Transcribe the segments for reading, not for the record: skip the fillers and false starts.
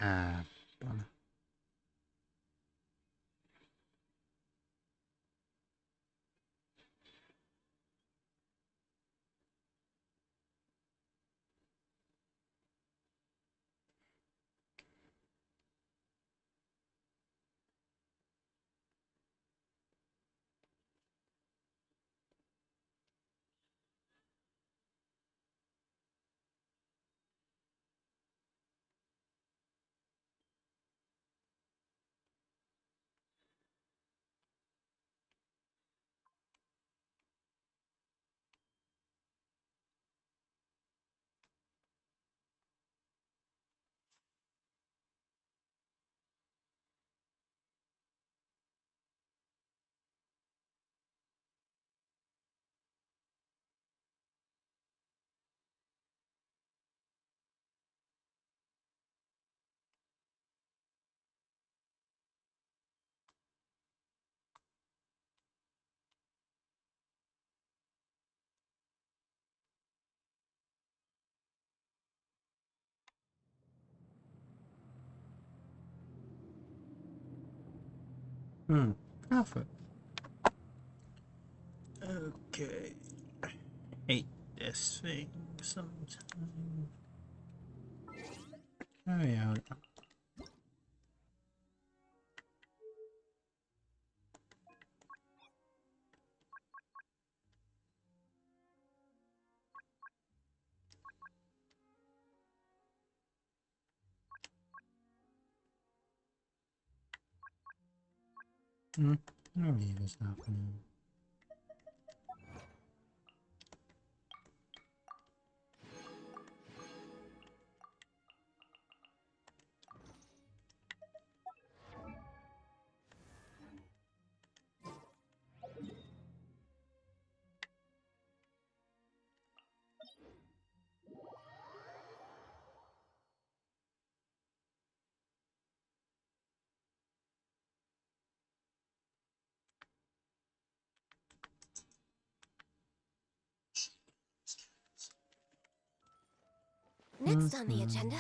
Ah, buono. Perfect. Okay. Hate this thing sometimes. Oh yeah. No need is happening. Next on the agenda.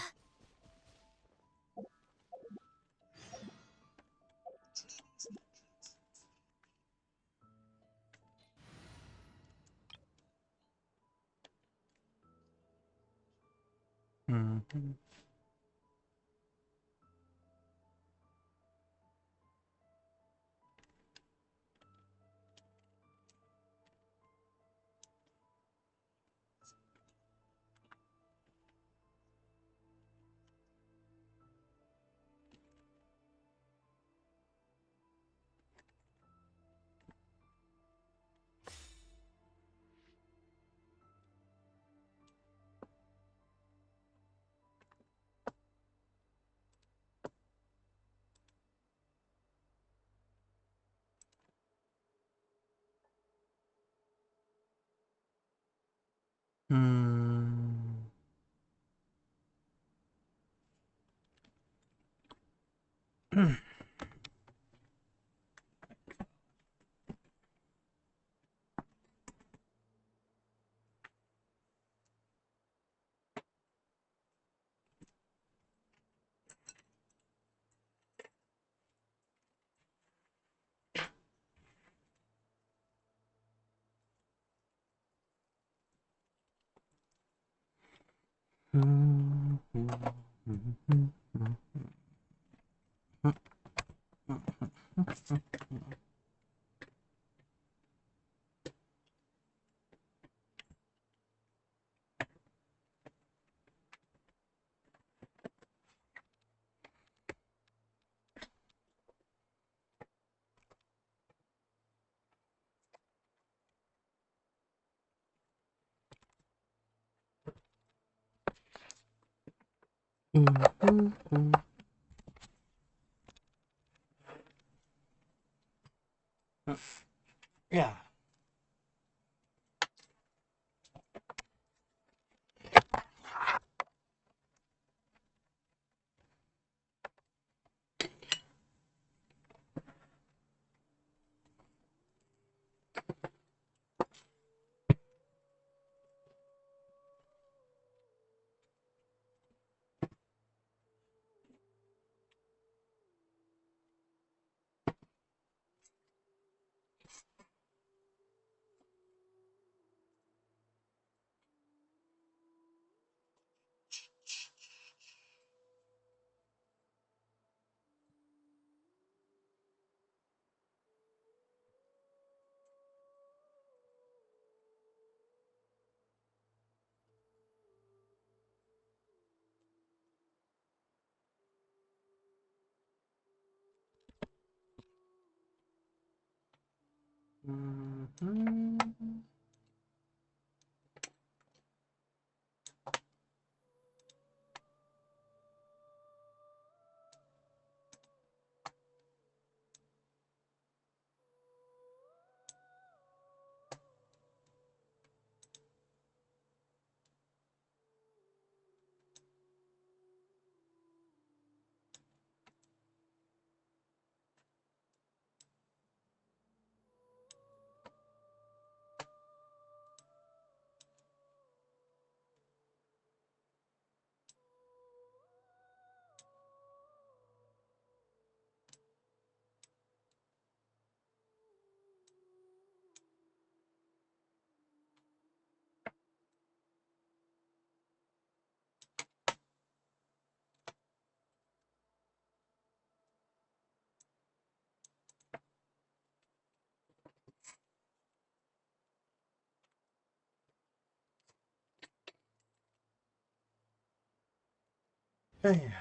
Mhm. Hey.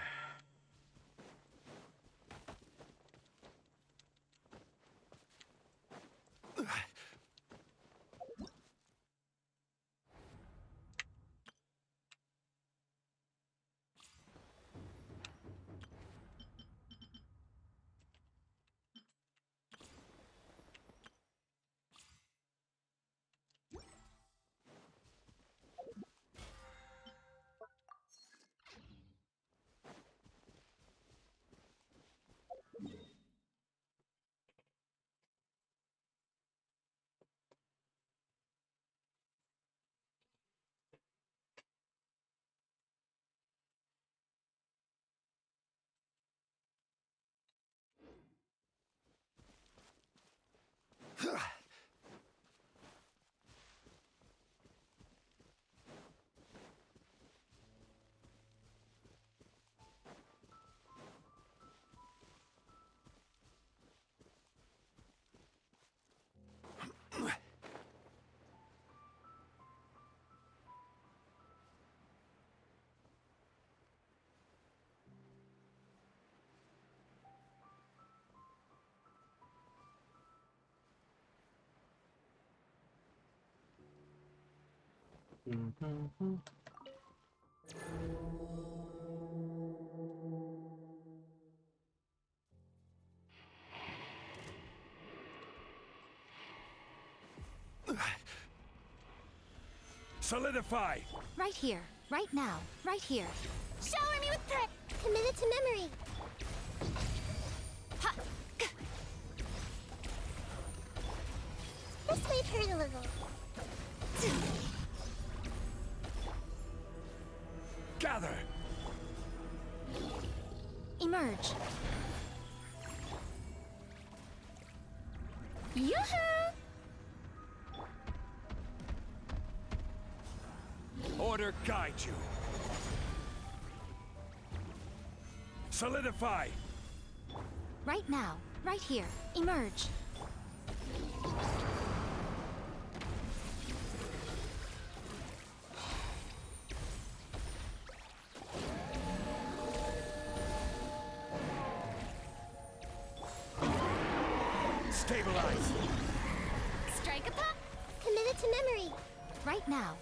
Mhm. Solidify! Right here, right now, right here. Shower me with prayer! Committed to memory! Ha! This might hurt a little. Gather! Emerge. Yoo-hoo! Order guide you. Solidify! Right now, right here. Emerge. Stabilize! Strike a pop! Committed to memory! Right now.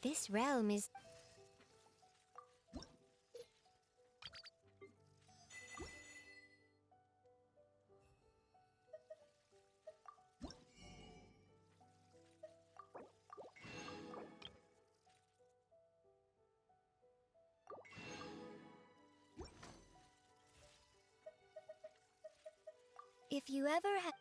This realm is... If you ever have...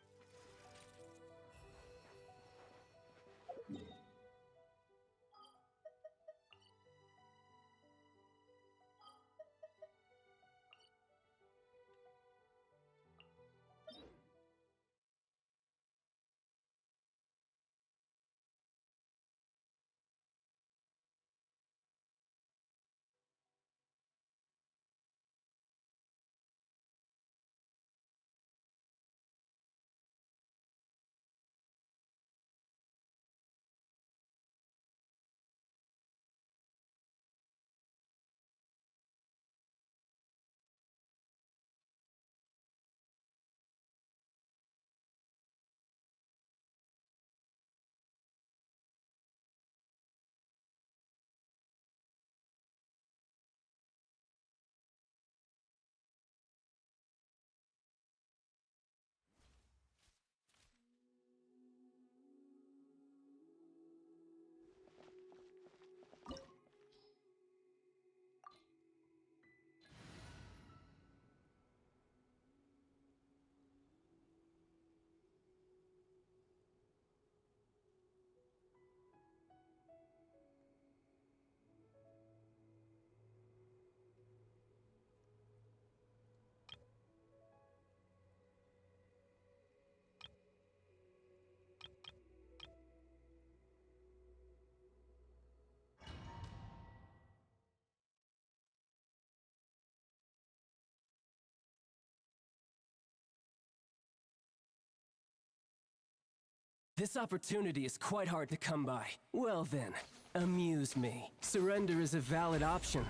This opportunity is quite hard to come by. Well then, amuse me. Surrender is a valid option.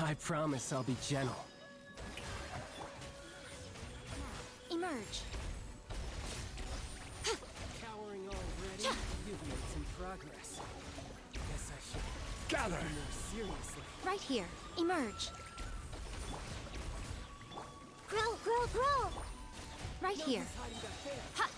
I promise I'll be gentle. Emerge. Cowering already? You've made some progress. Guess I should Gather! take you more seriously. Right here. Emerge. Grow, grow, grow! Right here. Nobody's hiding back there. Ha!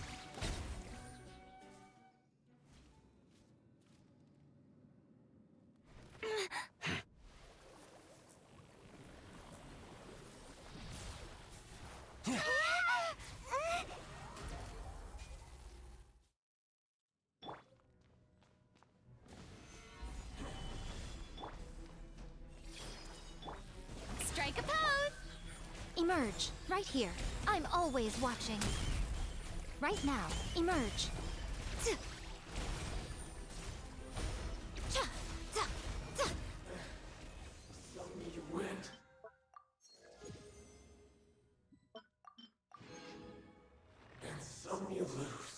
Strike a pose! Emerge. Right here. I'm always watching. Right now. Emerge. Tch. Cha, ta, ta. You win. And some you lose.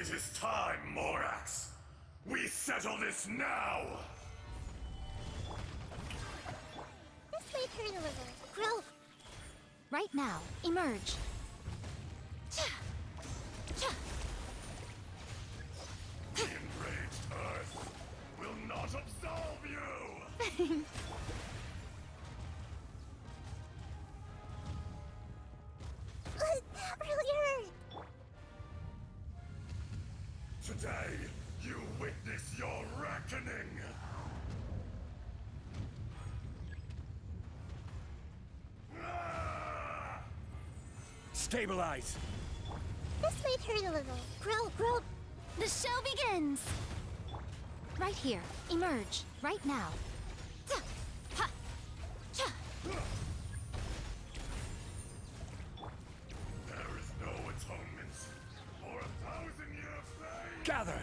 It is time, Morax. We settle this now! This may hurt a little. Grow. Right now, emerge. Cha. Cha. The enraged Earth will not absolve you! Earlier. Today, you witness your reckoning! Ah! Stabilize! This may hurt a little. Grow. The show begins. Right here, emerge. Right now. Ta. Ha. Cha. There is no atonement for 1,000-year pain! Gather!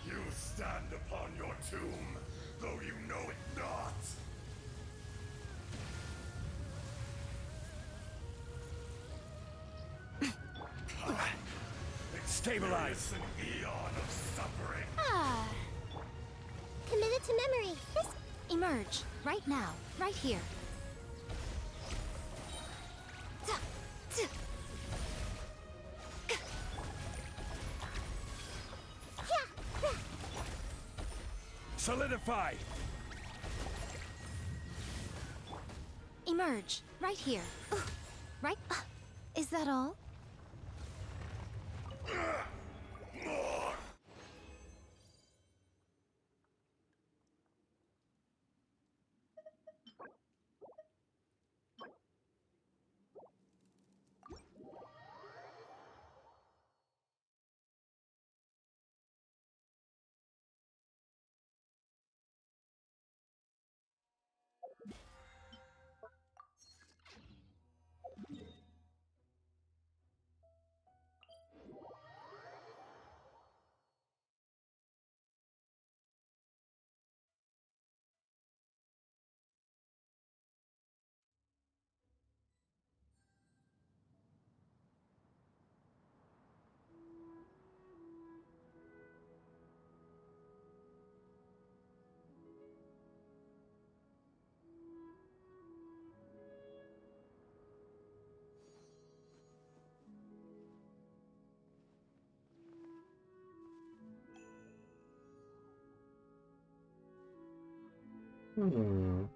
You stand upon your tomb, though you know it not! Stabilize! An eon of suffering! Ah. Committed to memory. This. Emerge. Right now. Right here. Ta. Ta. Yeah. Solidify! Emerge. Right here. Right. Is that all? More!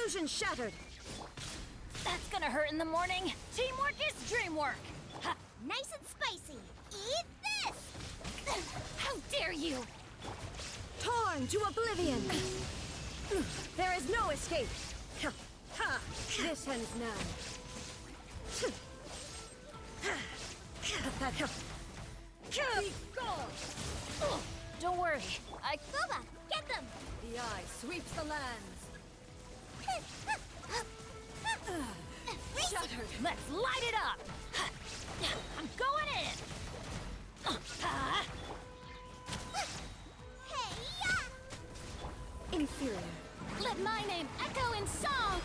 Illusion shattered! That's gonna hurt in the morning. Teamwork is dreamwork. Ha, nice and spicy. Eat this! How dare you! Torn to oblivion! There is no escape! Ha! Ha! This ends now. Pathetic. Be gone! Don't worry. Boba, get them! The eye sweeps the lands. Shattered. Let's light it up! I'm going in! Hey-ya! Inferior. Let my name echo in song!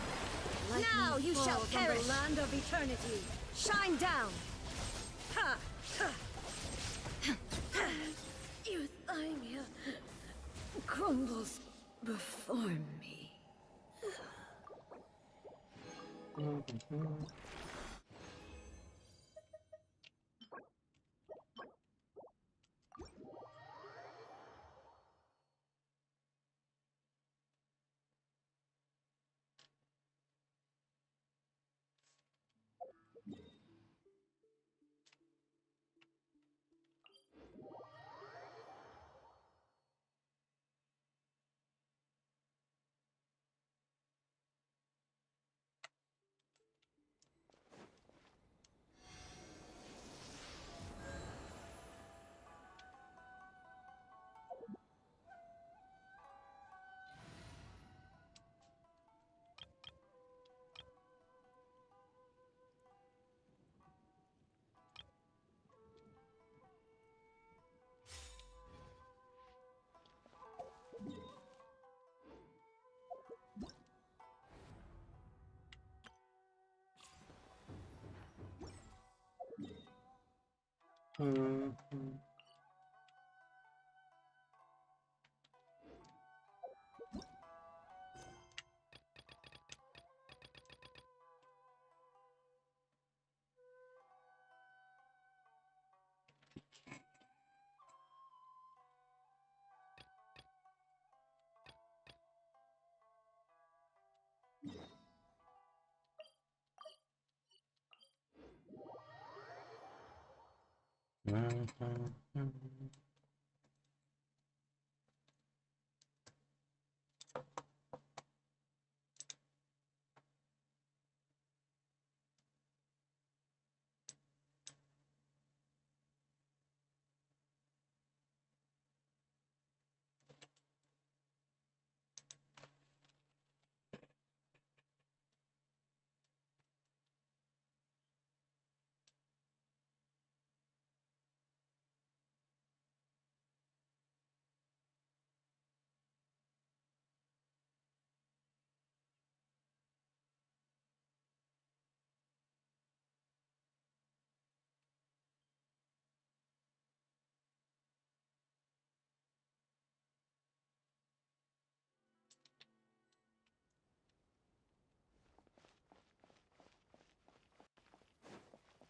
Now you shall perish. the land of eternity. Shine down. Ha! Ha! Euthymia crumbles before me.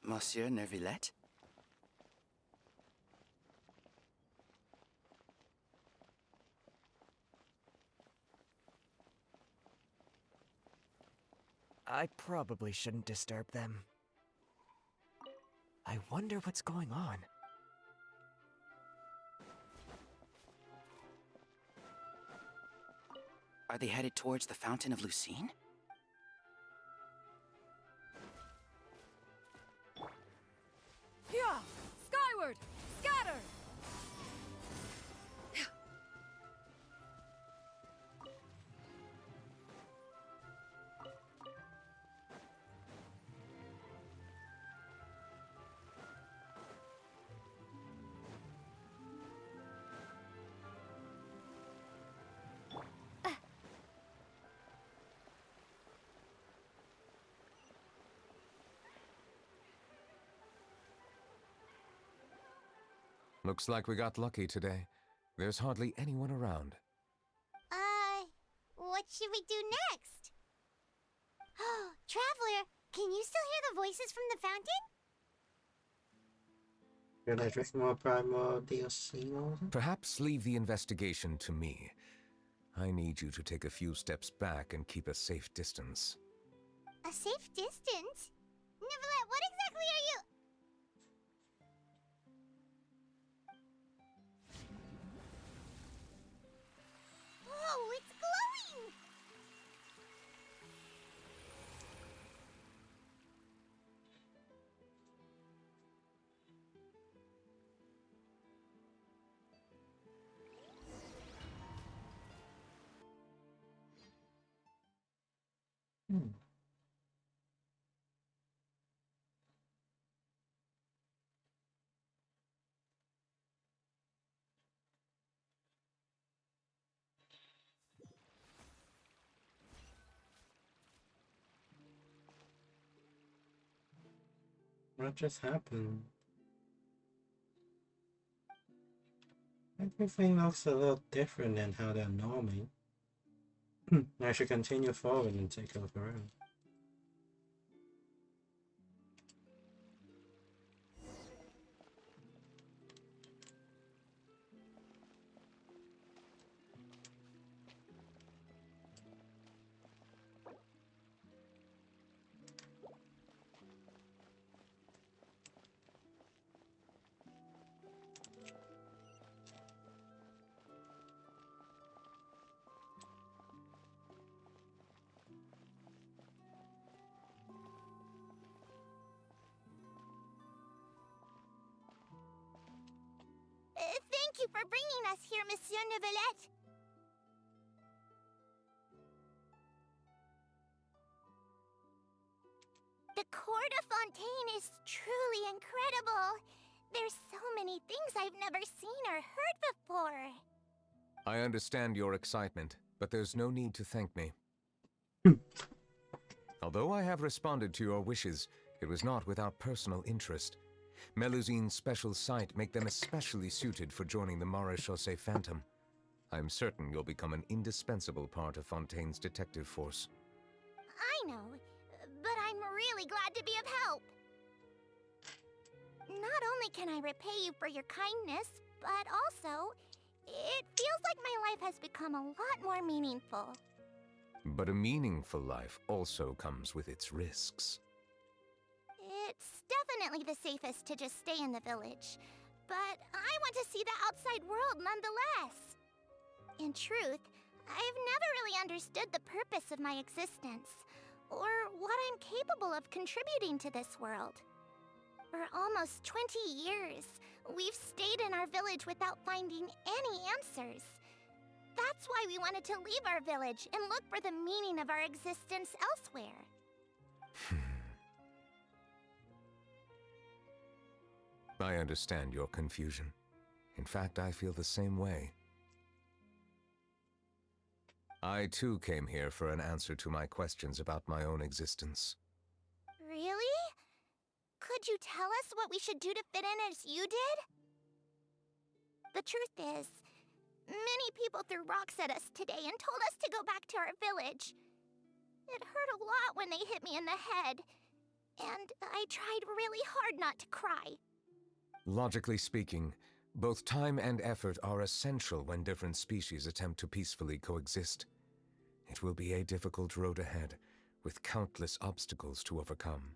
Monsieur Neuvellette? I probably shouldn't disturb them. I wonder what's going on. Are they headed towards the Fountain of Lucine? Yeah! Skyward! Scatter! Looks like we got lucky today. There's hardly anyone around. What should we do next? Oh, Traveler, can you still hear the voices from the fountain? Realize with more Prime DLC also? Perhaps leave the investigation to me. I need you to take a few steps back and keep a safe distance. A safe distance? Neuvellette, what exactly are you? Whoa, it's glowing! What just happened? Everything looks a little different than how they're normally. I should continue forward and take a look around. Thank you for bringing us here, Monsieur Neuvellette. The Court of Fontaine is truly incredible. There's so many things I've never seen or heard before. I understand your excitement, but there's no need to thank me. Although I have responded to your wishes, it was not without personal interest. Melusine's special sight make them especially suited for joining the Maréchaussée Phantom. I'm certain you'll become an indispensable part of Fontaine's detective force. I know, but I'm really glad to be of help. Not only can I repay you for your kindness, but also, it feels like my life has become a lot more meaningful. But a meaningful life also comes with its risks. It's definitely the safest to just stay in the village, but I want to see the outside world nonetheless. In truth, I've never really understood the purpose of my existence, or what I'm capable of contributing to this world. For almost 20 years, we've stayed in our village without finding any answers. That's why we wanted to leave our village and look for the meaning of our existence elsewhere. I understand your confusion. In fact, I feel the same way. I too came here for an answer to my questions about my own existence. Really? Could you tell us what we should do to fit in as you did? The truth is, many people threw rocks at us today and told us to go back to our village. It hurt a lot when they hit me in the head, and I tried really hard not to cry. Logically speaking, both time and effort are essential when different species attempt to peacefully coexist. It will be a difficult road ahead, with countless obstacles to overcome.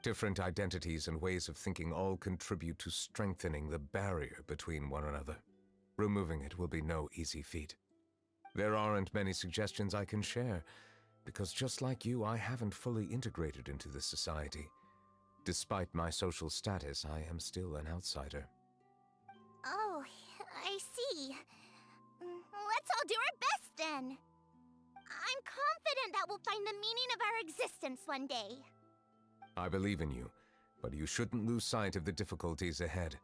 Different identities and ways of thinking all contribute to strengthening the barrier between one another. Removing it will be no easy feat. There aren't many suggestions I can share, because just like you, I haven't fully integrated into this society. Despite my social status, I am still an outsider. Oh, I see. Let's all do our best then. I'm confident that we'll find the meaning of our existence one day. I believe in you, but you shouldn't lose sight of the difficulties ahead.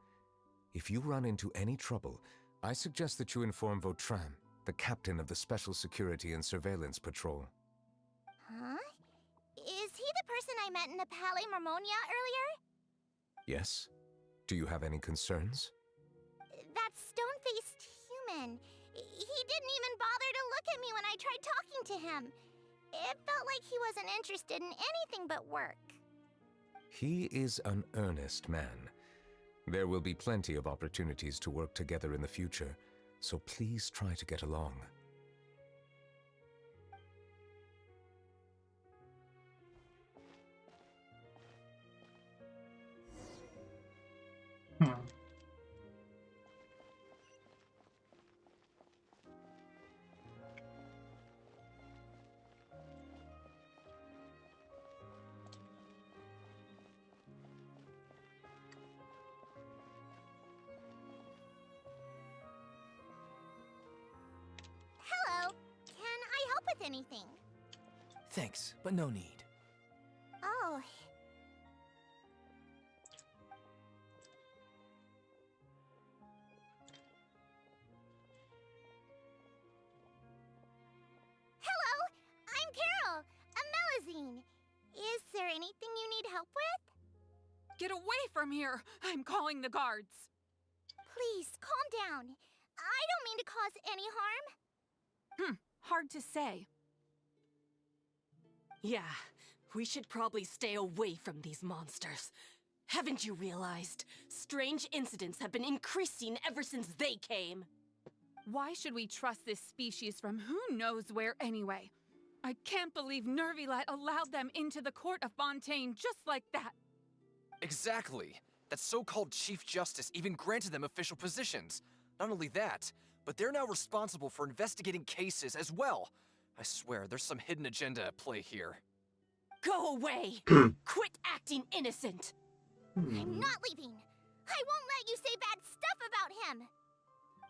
If you run into any trouble, I suggest that you inform Vautrin, the captain of the Special Security and Surveillance Patrol. Huh? Is he the person I met in the Palais Marmonia earlier? Yes? Do you have any concerns? That stone-faced human. He didn't even bother to look at me when I tried talking to him. It felt like he wasn't interested in anything but work. He is an earnest man. There will be plenty of opportunities to work together in the future, so please try to get along. anything. Thanks, but no need. Oh. Hello, I'm Carol, a Melazine. Is there anything you need help with? Get away from here! I'm calling the guards! Please, calm down. I don't mean to cause any harm. Hard to say. Yeah, we should probably stay away from these monsters. Haven't you realized? Strange incidents have been increasing ever since they came. Why should we trust this species from who knows where anyway? I can't believe Neuvellette allowed them into the court of Fontaine just like that. Exactly. That so-called Chief Justice even granted them official positions. Not only that, but they're now responsible for investigating cases as well. I swear, there's some hidden agenda at play here. Go away! Quit acting innocent! I'm not leaving. I won't let you say bad stuff about him.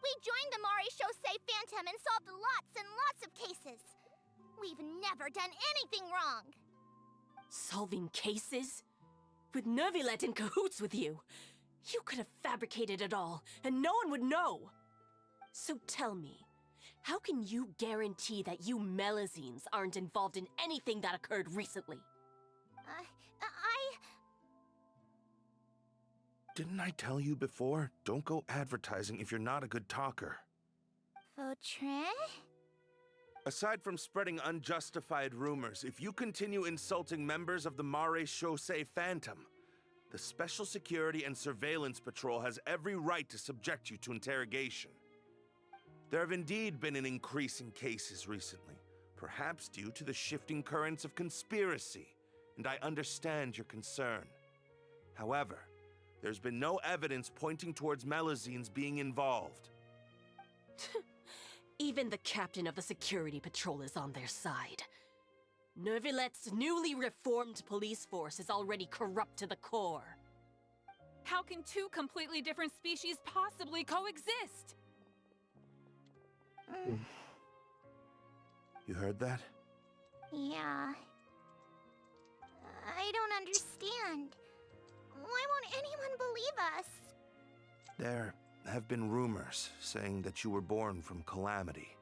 We joined the Maréchaussée Phantom and solved lots and lots of cases. We've never done anything wrong. Solving cases? With Neuvellette in cahoots with you. You could have fabricated it all, and no one would know. So tell me, how can you guarantee that you Melazines aren't involved in anything that occurred recently? Didn't I tell you before? Don't go advertising if you're not a good talker. Vautrin? Aside from spreading unjustified rumors, if you continue insulting members of the Maréchaussée Phantom, the Special Security and Surveillance Patrol has every right to subject you to interrogation. There have indeed been an increase in cases recently, perhaps due to the shifting currents of conspiracy, and I understand your concern. However, there's been no evidence pointing towards Melazines being involved. Even the captain of the security patrol is on their side. Neuvillette's newly reformed police force is already corrupt to the core. How can two completely different species possibly coexist? You heard that? Yeah. I don't understand. Why won't anyone believe us? There have been rumors saying that you were born from calamity,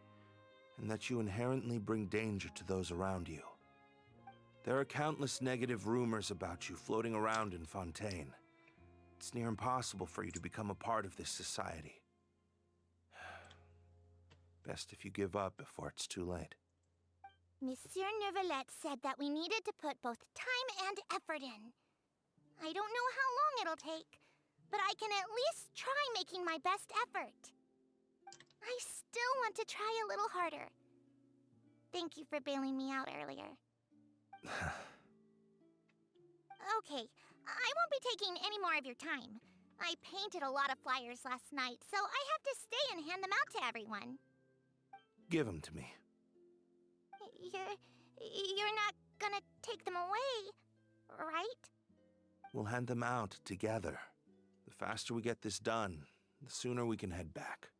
and that you inherently bring danger to those around you. There are countless negative rumors about you floating around in Fontaine. It's near impossible for you to become a part of this society. Best if you give up before it's too late. Monsieur Neuvellette said that we needed to put both time and effort in. I don't know how long it'll take, but I can at least try making my best effort. I still want to try a little harder. Thank you for bailing me out earlier. Okay, I won't be taking any more of your time. I painted a lot of flyers last night, so I have to stay and hand them out to everyone. Give them to me. You're not gonna take them away, right? We'll hand them out together. The faster we get this done, the sooner we can head back.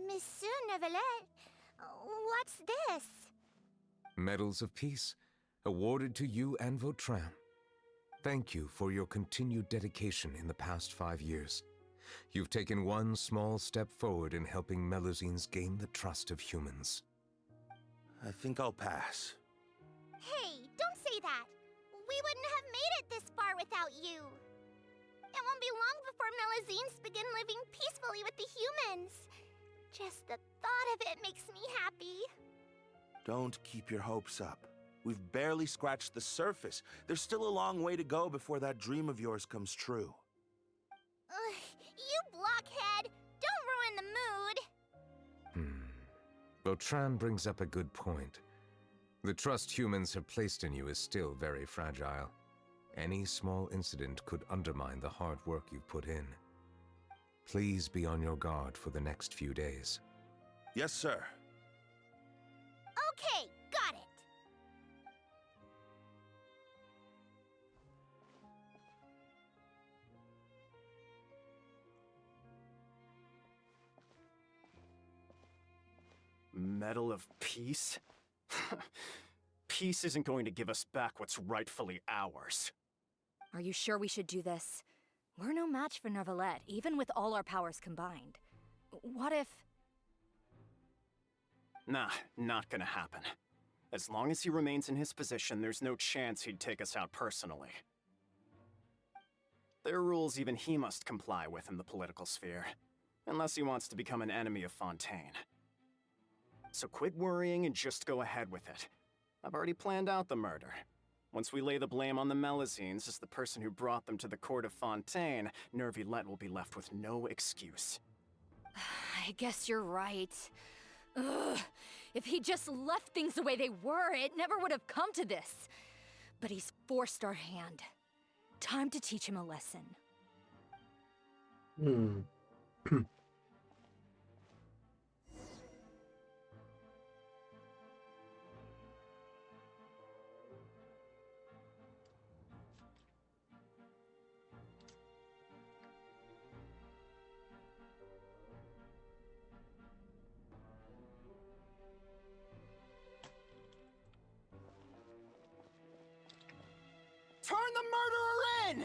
Monsieur Neuvellette, what's this? Medals of Peace, awarded to you and Vautrin. Thank you for your continued dedication in the past 5 years. You've taken one small step forward in helping Melazines gain the trust of humans. I think I'll pass. Hey, don't say that. We wouldn't have made it this far without you. It won't be long before Melazines begin living peacefully with the humans. Just the thought of it makes me happy. Don't keep your hopes up. We've barely scratched the surface. There's still a long way to go before that dream of yours comes true. You blockhead! Don't ruin the mood! Vautrin brings up a good point. The trust humans have placed in you is still very fragile. Any small incident could undermine the hard work you've put in. Please be on your guard for the next few days. Yes, sir. Okay, got it. Medal of Peace? Peace isn't going to give us back what's rightfully ours. Are you sure we should do this? We're no match for Neuvellette, even with all our powers combined. What if... Nah, not gonna happen. As long as he remains in his position, there's no chance he'd take us out personally. There are rules even he must comply with in the political sphere, unless he wants to become an enemy of Fontaine. So quit worrying and just go ahead with it. I've already planned out the murder. Once we lay the blame on the Melusines as the person who brought them to the court of Fontaine, Neuvellette will be left with no excuse. I guess you're right. Ugh. If he just left things the way they were, it never would have come to this. But he's forced our hand. Time to teach him a lesson. Turn the murderer in!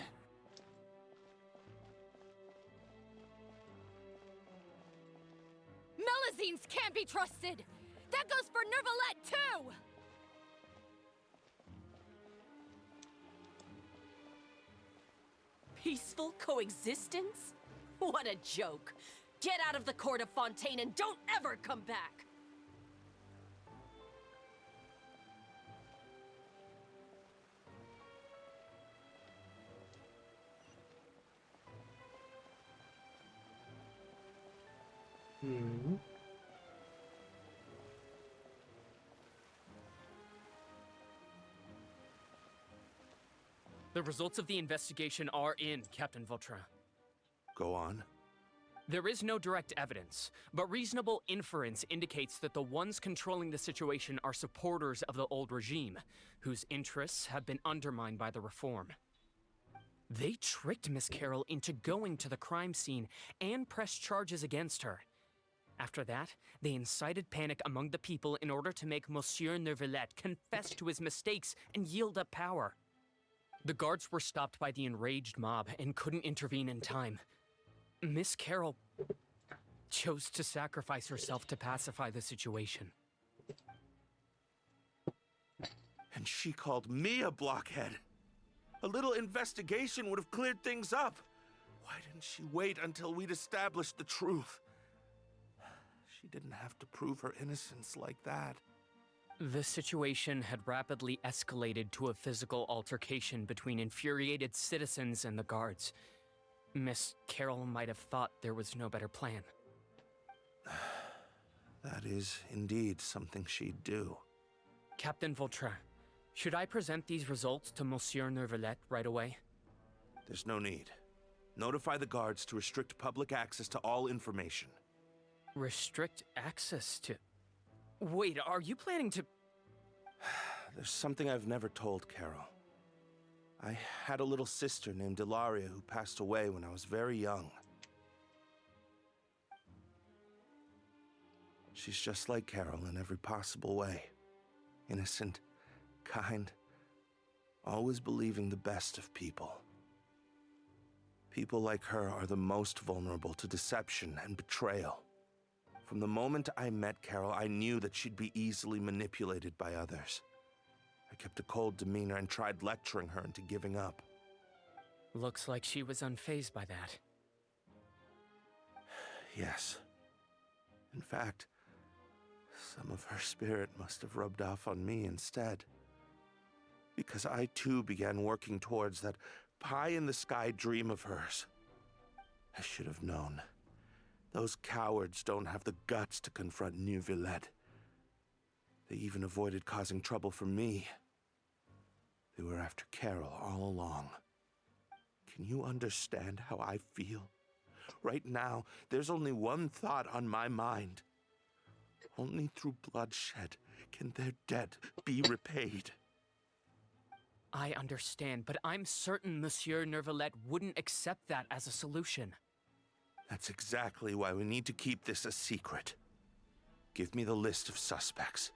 Melusines can't be trusted! That goes for Neuvellette, too! Peaceful coexistence? What a joke. Get out of the court of Fontaine and don't ever come back! The results of the investigation are in, Captain Vautrin. Go on. There is no direct evidence, but reasonable inference indicates that the ones controlling the situation are supporters of the old regime, whose interests have been undermined by the reform. They tricked Miss Carroll into going to the crime scene and pressed charges against her. After that, they incited panic among the people in order to make Monsieur Neuvellette confess to his mistakes and yield up power. The guards were stopped by the enraged mob and couldn't intervene in time. Miss Carroll chose to sacrifice herself to pacify the situation. And she called me a blockhead. A little investigation would have cleared things up. Why didn't she wait until we'd established the truth? She didn't have to prove her innocence like that. The situation had rapidly escalated to a physical altercation between infuriated citizens and the guards. Miss Carroll might have thought there was no better plan. That is indeed something she'd do. Captain Vautrin, should I present these results to Monsieur Neuvellette right away? There's no need. Notify the guards to restrict public access to all information. Restrict access to... Wait, are you planning to... There's something I've never told Carol. I had a little sister named Ilaria who passed away when I was very young. She's just like Carol in every possible way. Innocent, kind, always believing the best of people. People like her are the most vulnerable to deception and betrayal. From the moment I met Carol, I knew that she'd be easily manipulated by others. I kept a cold demeanor and tried lecturing her into giving up. Looks like she was unfazed by that. Yes. In fact, some of her spirit must have rubbed off on me instead. Because I too began working towards that pie-in-the-sky dream of hers. I should have known. Those cowards don't have the guts to confront Neuvellette. They even avoided causing trouble for me. They were after Carol all along. Can you understand how I feel? Right now, there's only one thought on my mind. Only through bloodshed can their debt be repaid. I understand, but I'm certain Monsieur Neuvellette wouldn't accept that as a solution. That's exactly why we need to keep this a secret. Give me the list of suspects.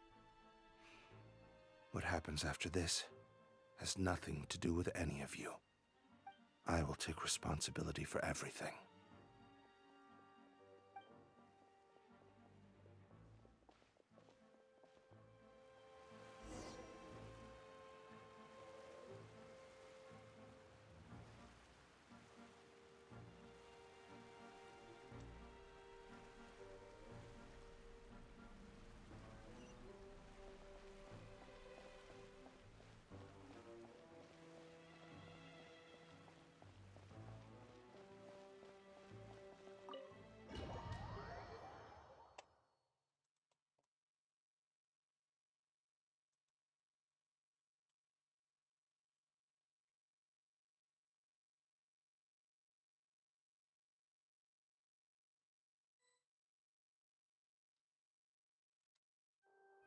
What happens after this has nothing to do with any of you. I will take responsibility for everything.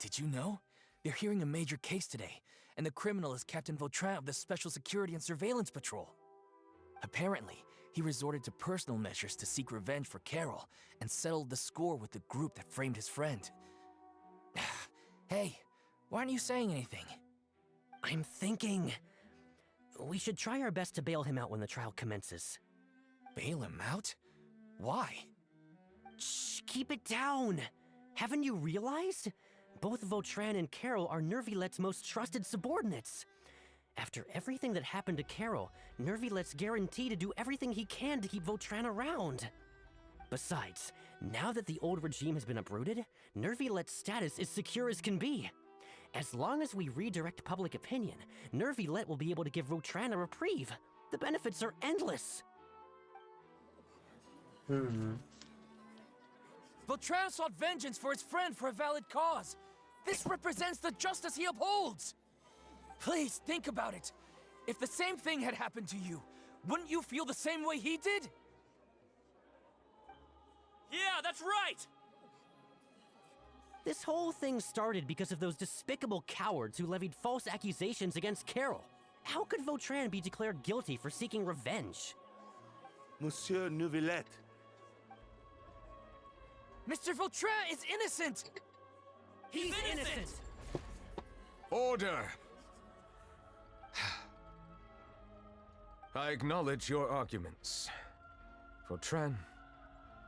Did you know? They're hearing a major case today, and the criminal is Captain Vautrin of the Special Security and Surveillance Patrol. Apparently, he resorted to personal measures to seek revenge for Carol and settled the score with the group that framed his friend. Hey, why aren't you saying anything? I'm thinking... we should try our best to bail him out when the trial commences. Bail him out? Why? Shh, keep it down! Haven't you realized? Both Vautrin and Carol are Neuvillette's most trusted subordinates. After everything that happened to Carol, Neuvillette's guaranteed to do everything he can to keep Vautrin around. Besides, now that the old regime has been uprooted, Neuvillette's status is secure as can be. As long as we redirect public opinion, Neuvellette will be able to give Vautrin a reprieve. The benefits are endless. Vautrin sought vengeance for his friend for a valid cause. This represents the justice he upholds. Please think about it. If the same thing had happened to you, wouldn't you feel the same way he did? Yeah, that's right! This whole thing started because of those despicable cowards who levied false accusations against Carol. How could Vautrin be declared guilty for seeking revenge? Monsieur Neuvellette. Mr. Vautrin is innocent! He's innocent! Order! I acknowledge your arguments. Vautrin,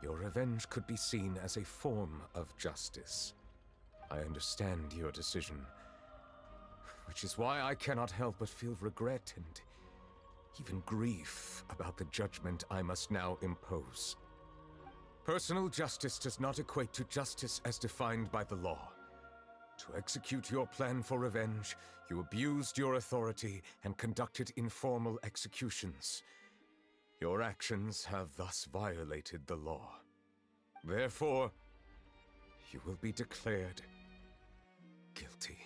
your revenge could be seen as a form of justice. I understand your decision, which is why I cannot help but feel regret and even grief about the judgment I must now impose. Personal justice does not equate to justice as defined by the law. To execute your plan for revenge, you abused your authority and conducted informal executions. Your actions have thus violated the law. Therefore, you will be declared guilty.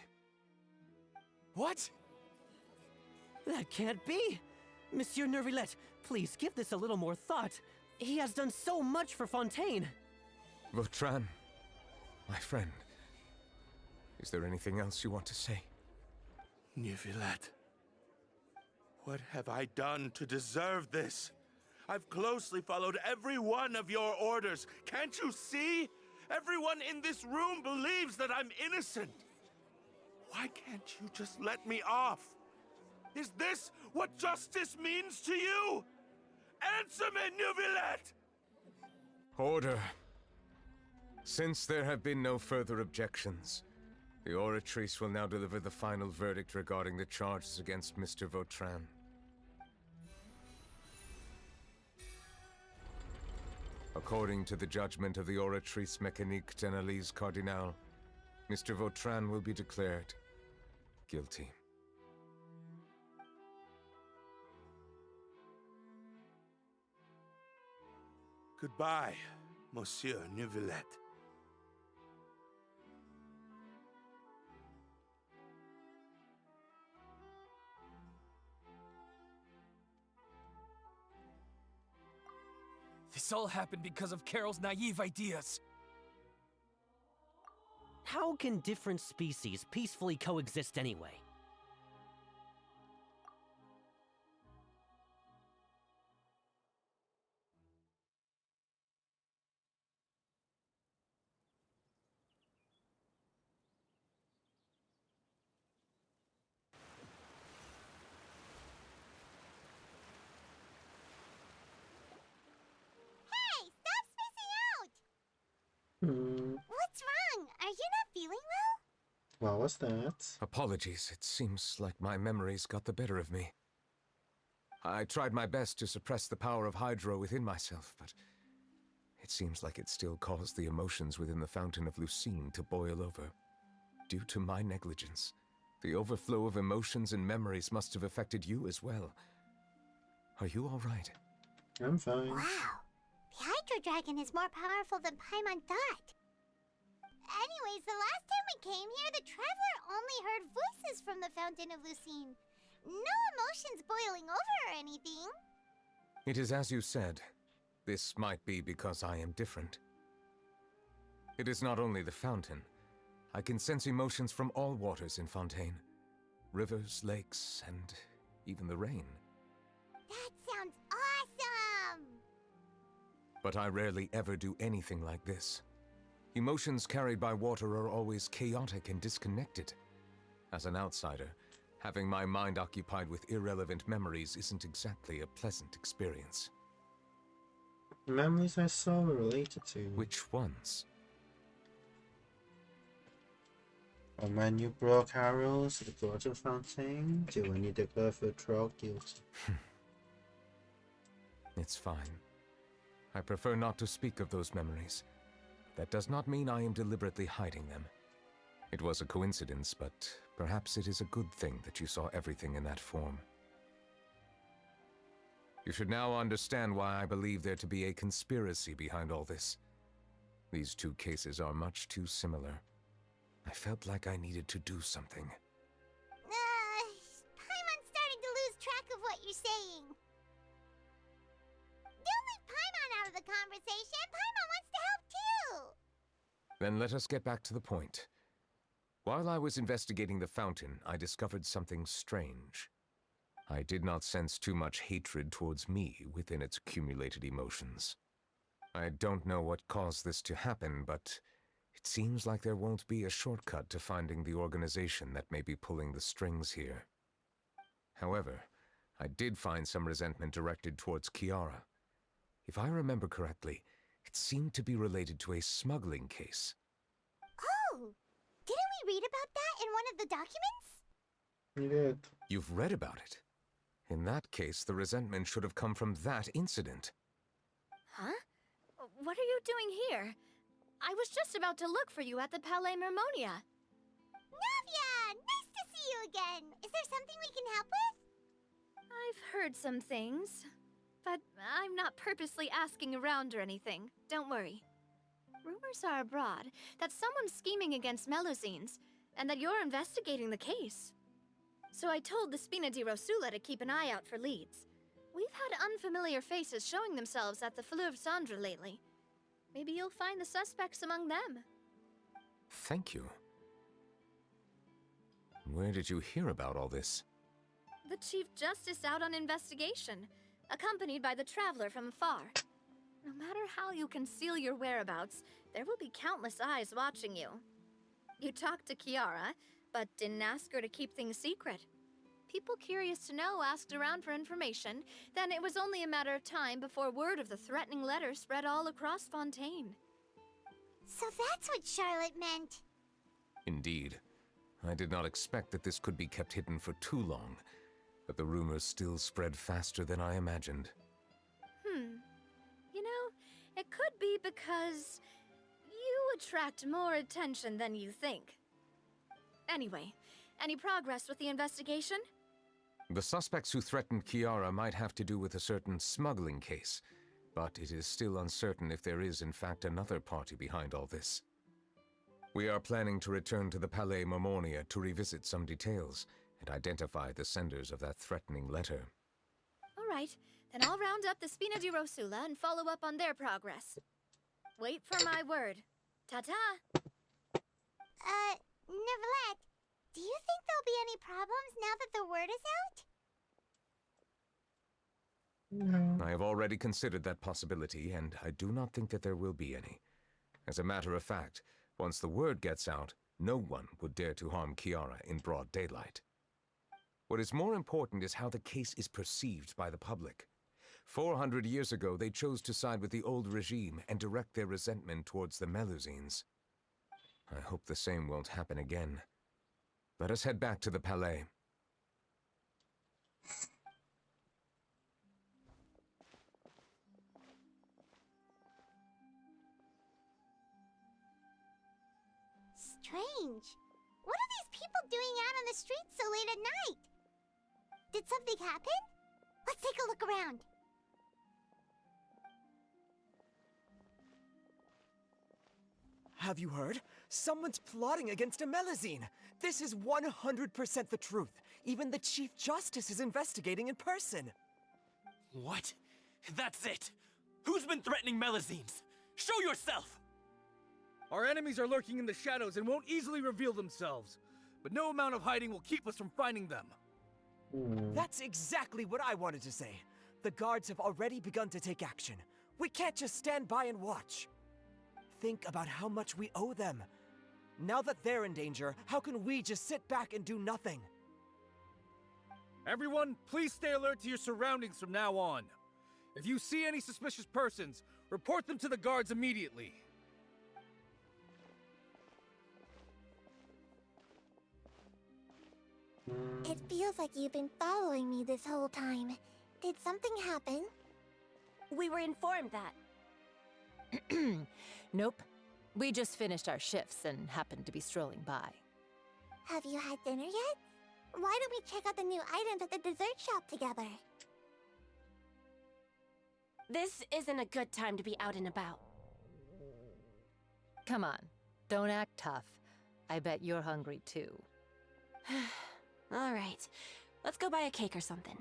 What? That can't be! Monsieur Neuvellette, please give this a little more thought. He has done so much for Fontaine. Vautrin, my friend, is there anything else you want to say? Neuvellette, what have I done to deserve this? I've closely followed every one of your orders. Can't you see? Everyone in this room believes that I'm innocent. Why can't you just let me off? Is this what justice means to you? Answer me, Neuvellette! Order. Since there have been no further objections, the Oratrice will now deliver the final verdict regarding the charges against Mr. Vautrin. According to the judgment of the Oratrice Mécanique d'Analyse Cardinal, Mr. Vautrin will be declared guilty. Goodbye, Monsieur Neuvellette. This all happened because of Carol's naive ideas. How can different species peacefully coexist anyway? Hey, stop spacing out! Hmm. What's wrong? Are you not feeling well? What was that? Apologies, it seems like my memories got the better of me. I tried my best to suppress the power of Hydro within myself, but it seems like it still caused the emotions within the Fountain of Lucine to boil over. Due to my negligence, the overflow of emotions and memories must have affected you as well. Are you all right? I'm fine. Wow. The Hydro Dragon is more powerful than Paimon thought. Anyways, the last time we came here, the Traveler only heard voices from the Fountain of Lucine. No emotions boiling over or anything. It is as you said. This might be because I am different. It is not only the fountain. I can sense emotions from all waters in Fontaine. Rivers, lakes, and even the rain. That sounds awesome! But I rarely ever do anything like this. Emotions carried by water are always chaotic and disconnected. As an outsider, having my mind occupied with irrelevant memories isn't exactly a pleasant experience. Memories are so related to. Which ones? When you broke arrows at the water fountain, to when you declare for drug guilty. It's fine. I prefer not to speak of those memories. That does not mean I am deliberately hiding them. It was a coincidence, but perhaps it is a good thing that you saw everything in that form. You should now understand why I believe there to be a conspiracy behind all this. These two cases are much too similar. I felt like I needed to do something. Paimon's starting to lose track of what you're saying. Don't leave Paimon out of the conversation. Paimon wants to help too. Then let us get back to the point. While I was investigating the fountain, I discovered something strange. I did not sense too much hatred towards me within its accumulated emotions. I don't know what caused this to happen, but it seems like there won't be a shortcut to finding the organization that may be pulling the strings here. However, I did find some resentment directed towards Kiara. If I remember correctly, it seemed to be related to a smuggling case. Oh! Didn't we read about that in one of the documents? You did. You've read about it? In that case, the resentment should have come from that incident. Huh? What are you doing here? I was just about to look for you at the Palais Mermonia. Navia! Nice to see you again! Is there something we can help with? I've heard some things, but I'm not purposely asking around or anything. Don't worry. Rumors are abroad that someone's scheming against Melusines, and that you're investigating the case. So I told the Spina di Rosula to keep an eye out for leads. We've had unfamiliar faces showing themselves at the Fleuve Cendre lately. Maybe you'll find the suspects among them. Thank you. Where did you hear about all this? The Chief Justice out on investigation, accompanied by the Traveler from afar. No matter how you conceal your whereabouts, there will be countless eyes watching you. You talked to Kiara, but didn't ask her to keep things secret. People curious to know asked around for information, then it was only a matter of time before word of the threatening letter spread all across Fontaine. So that's what Charlotte meant. Indeed. I did not expect that this could be kept hidden for too long, but the rumors still spread faster than I imagined. You know, it could be because you attract more attention than you think. Anyway, any progress with the investigation? The suspects who threatened Kiara might have to do with a certain smuggling case, but it is still uncertain if there is in fact another party behind all this. We are planning to return to the Palais Mermonia to revisit some details and identify the senders of that threatening letter. All right, Then I'll round up the Spina di Rosula and follow up on their progress. Wait for my word. Ta-ta! Neuvellette, do you think there'll be any problems now that the word is out? No. I have already considered that possibility, and I do not think that there will be any. As a matter of fact, once the word gets out, no one would dare to harm Kiara in broad daylight. What is more important is how the case is perceived by the public. 400 years ago, they chose to side with the old regime and direct their resentment towards the Melusines. I hope the same won't happen again. Let us head back to the Palais. Strange. What are these people doing out on the streets so late at night? Did something happen? Let's take a look around. Have you heard? Someone's plotting against a Melusine! This is 100% the truth. Even the Chief Justice is investigating in person. What? That's it! Who's been threatening Melusines? Show yourself! Our enemies are lurking in the shadows and won't easily reveal themselves. But no amount of hiding will keep us from finding them. That's exactly what I wanted to say. The guards have already begun to take action. We can't just stand by and watch. Think about how much we owe them. Now that they're in danger, how can we just sit back and do nothing? Everyone, please stay alert to your surroundings from now on. If you see any suspicious persons, report them to the guards immediately. It feels like you've been following me this whole time. Did something happen? We were informed that. Nope. We just finished our shifts and happened to be strolling by. Have you had dinner yet? Why don't we check out the new items at the dessert shop together? This isn't a good time to be out and about. Come on, don't act tough. I bet you're hungry too. All right, let's go buy a cake or something.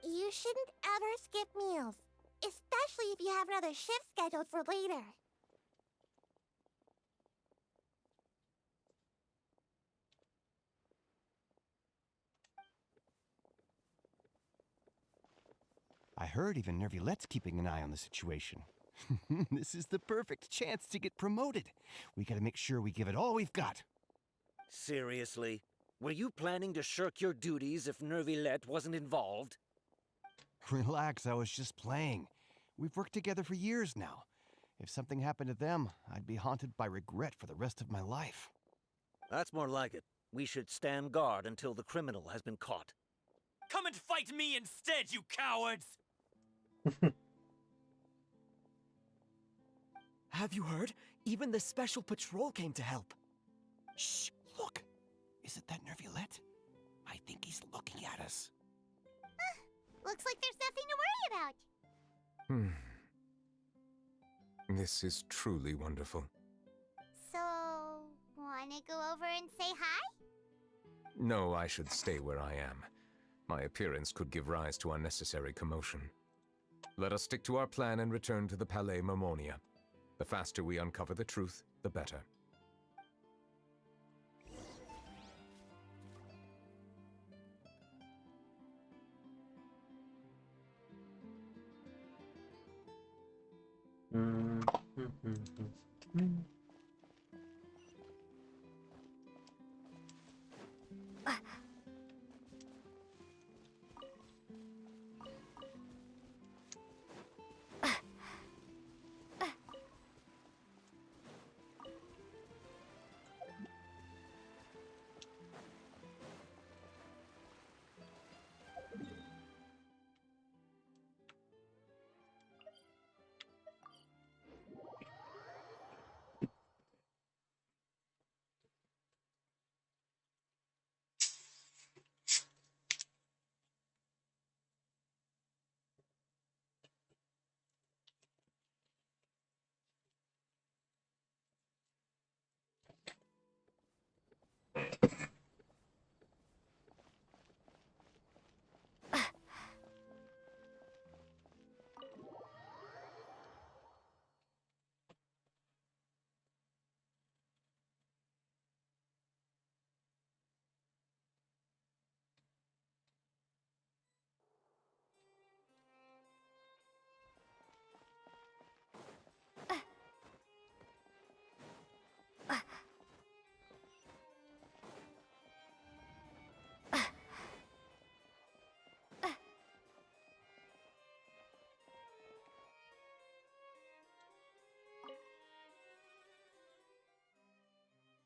You shouldn't ever skip meals, especially if you have another shift scheduled for later. I heard even Neuvillette's keeping an eye on the situation. This is the perfect chance to get promoted. We gotta make sure we give it all we've got. Seriously? Were you planning to shirk your duties if Neuvillette wasn't involved? Relax, I was just playing. We've worked together for years now. If something happened to them, I'd be haunted by regret for the rest of my life. That's more like it. We should stand guard until the criminal has been caught. Come and fight me instead, you cowards! Have you heard? Even the Special Patrol came to help. Shh, look. Is it that Neuvillette? I think he's looking at us. Looks like there's nothing to worry about. This is truly wonderful. So, wanna go over and say hi? No, I should stay where I am. My appearance could give rise to unnecessary commotion. Let us stick to our plan and return to the Palais Mermonia. The faster we uncover the truth, the better.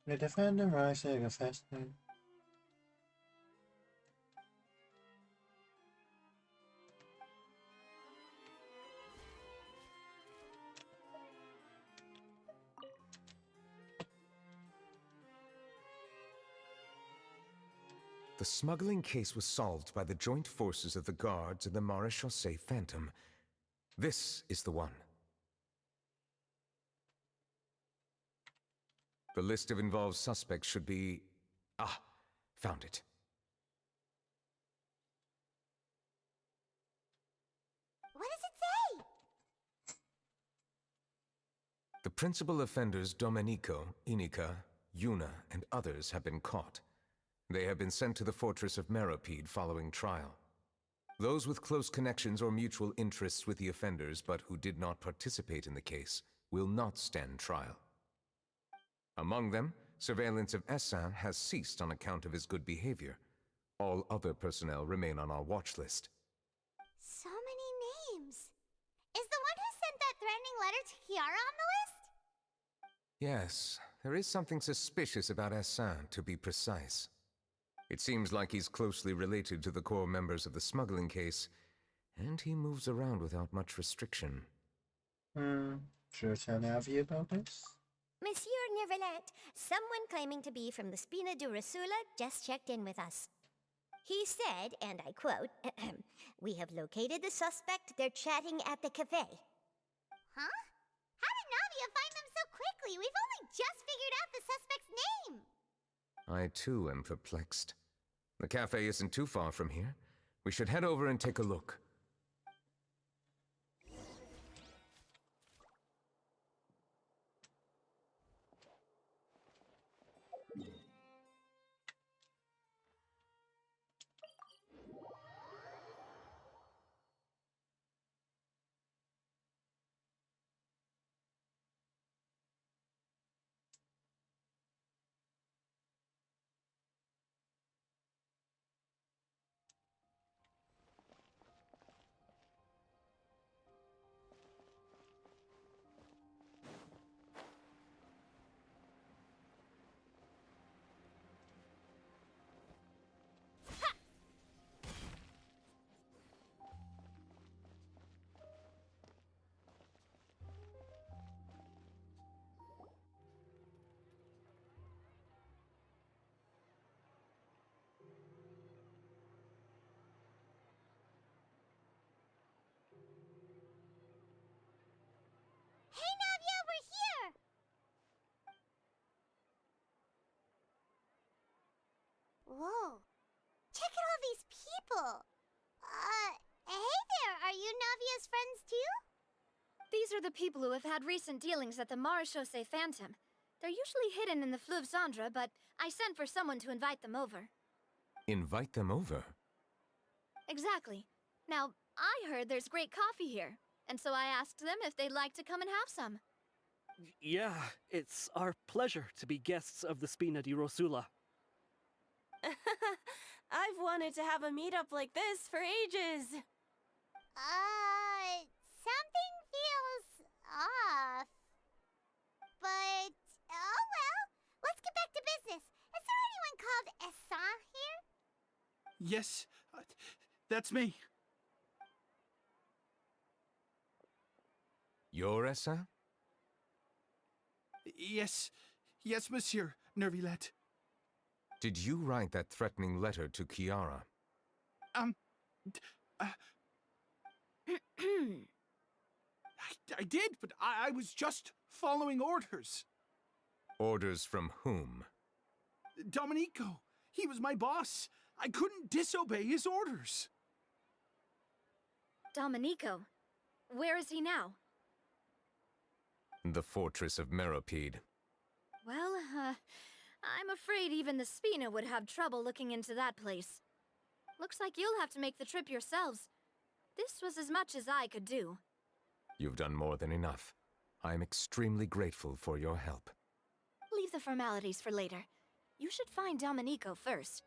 The defender rising a faster. The smuggling case was solved by the joint forces of the guards and the Maréchaussée Phantom. This is the one. The list of involved suspects should be... Ah, found it. What does it say? The principal offenders Domenico, Inika, Yuna, and others have been caught. They have been sent to the fortress of Meropide following trial. Those with close connections or mutual interests with the offenders but who did not participate in the case will not stand trial. Among them, surveillance of Essin has ceased on account of his good behavior. All other personnel remain on our watch list. So many names. Is the one who sent that threatening letter to Kiara on the list? Yes, there is something suspicious about Essin, to be precise. It seems like he's closely related to the core members of the smuggling case, and he moves around without much restriction. Sure tell Navi about this? Monsieur Neuvellette, someone claiming to be from the Spina Durasula just checked in with us. He said, and I quote, "We have located the suspect. They're chatting at the cafe." Huh? How did Navia find them so quickly? We've only just figured out the suspect's name. I too am perplexed. The cafe isn't too far from here. We should head over and take a look. Hey, Navia, we're here! Whoa. Check out all these people. Hey there, are you Navia's friends too? These are the people who have had recent dealings at the Maréchaussée Phantom. They're usually hidden in the Fleuve Cendre, but I sent for someone to invite them over. Invite them over? Exactly. Now, I heard there's great coffee here, and so I asked them if they'd like to come and have some. Yeah, it's our pleasure to be guests of the Spina di Rosula. I've wanted to have a meetup like this for ages. Something feels off. But, oh well. Let's get back to business. Is there anyone called Essin here? Yes, that's me. You're Essin? Yes, monsieur Neuvellette. Did you write that threatening letter to Kiara? I did, but I was just following orders. Orders from whom? Domenico. He was my boss. I couldn't disobey his orders. Domenico? Where is he now? The fortress of Meropide. Well, I'm afraid even the Spina would have trouble looking into that place. Looks like you'll have to make the trip yourselves. This was as much as I could do. You've done more than enough. I am extremely grateful for your help. Leave the formalities for later. You should find Domenico first.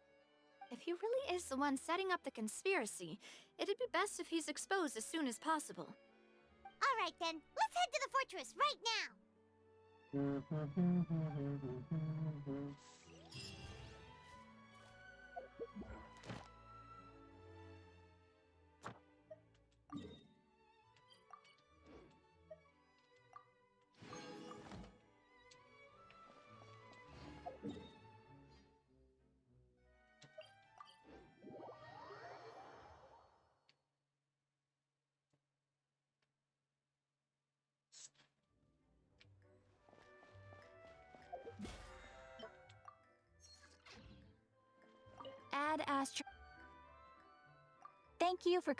If he really is the one setting up the conspiracy, it'd be best if he's exposed as soon as possible. All right then, let's head to the fortress right now. Bad Astro. Thank you for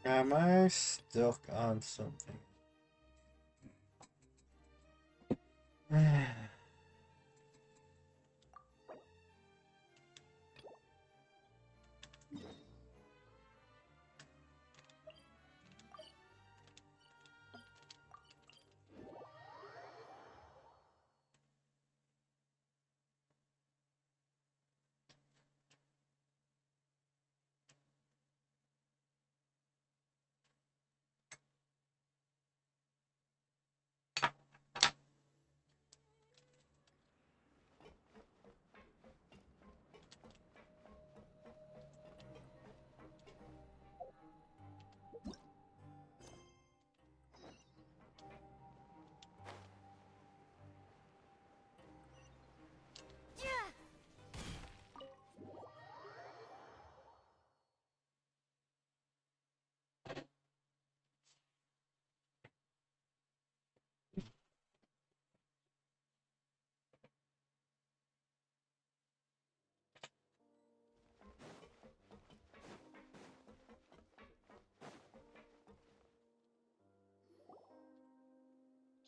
Am I stuck on something?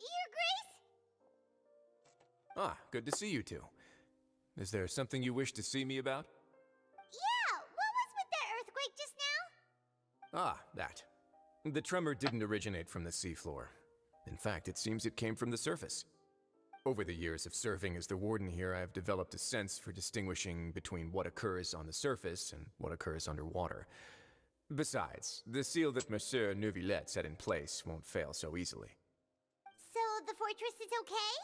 Your Grace? Ah, good to see you two. Is there something you wish to see me about? Yeah, what was with that earthquake just now? Ah, that. The tremor didn't originate from the seafloor. In fact, it seems it came from the surface. Over the years of serving as the warden here, I have developed a sense for distinguishing between what occurs on the surface and what occurs underwater. Besides, the seal that Monsieur Neuvellette set in place won't fail so easily. So the fortress is okay?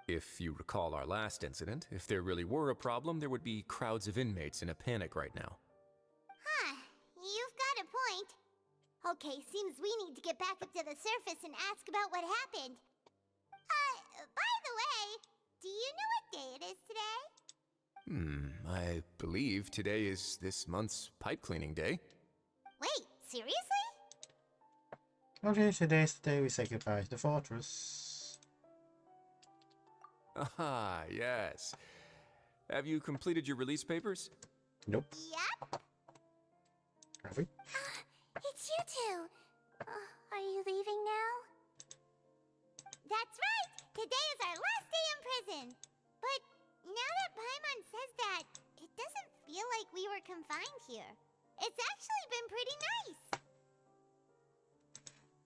If you recall our last incident, if there really were a problem, there would be crowds of inmates in a panic right now. Huh, you've got a point. Okay, seems we need to get back up to the surface and ask about what happened. By the way, do you know what day it is today? I believe today is this month's pipe cleaning day. Wait, seriously? Okay, today's the day we say goodbye to the fortress. Ah, yes. Have you completed your release papers? Nope. Yep. Have we? It's you two. Are you leaving now? That's right! Today is our last day in prison. But now that Paimon says that, it doesn't feel like we were confined here. It's actually been pretty nice.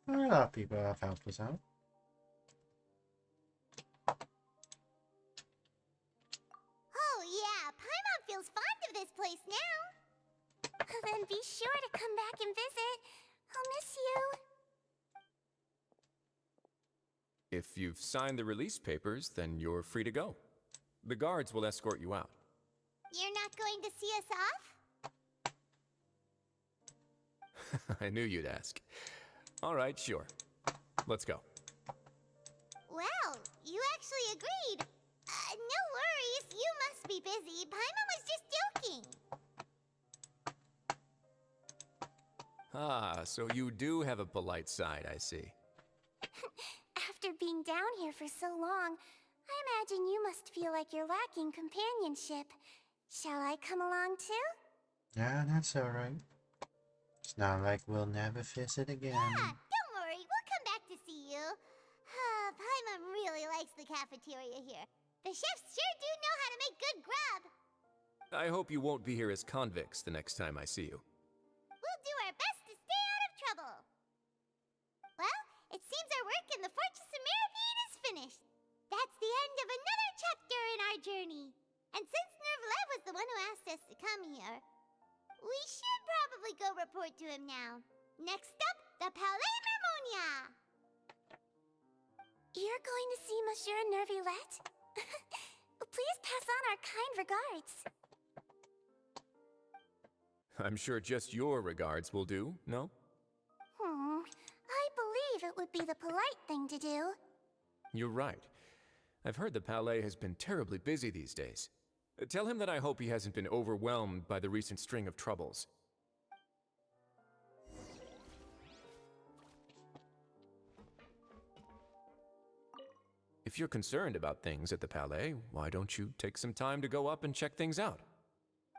A lot of people have helped us out. Oh yeah, Paimon feels fond of this place now. Then be sure to come back and visit. I'll miss you. If you've signed the release papers, then you're free to go. The guards will escort you out. You're not going to see us off? I knew you'd ask. All right, sure. Let's go. Well, you actually agreed. No worries, you must be busy. Paimon was just joking. Ah, so you do have a polite side, I see. After being down here for so long, I imagine you must feel like you're lacking companionship. Shall I come along too? Yeah, that's alright. It's not like we'll never visit again. Yeah, don't worry, we'll come back to see you. Paimon really likes the cafeteria here. The chefs sure do know how to make good grub. I hope you won't be here as convicts the next time I see you. We'll do our best to stay out of trouble. Well, it seems our work in the Fortress of Mirabine is finished. That's the end of another chapter in our journey. And since Neuvellette was the one who asked us to come here, we should probably go report to him now. Next up, the Palais Mermonia. You're going to see Monsieur Neuvellette? Please pass on our kind regards. I'm sure just your regards will do, no? I believe it would be the polite thing to do. You're right. I've heard the Palais has been terribly busy these days. Tell him that I hope he hasn't been overwhelmed by the recent string of troubles. If you're concerned about things at the Palais, why don't you take some time to go up and check things out?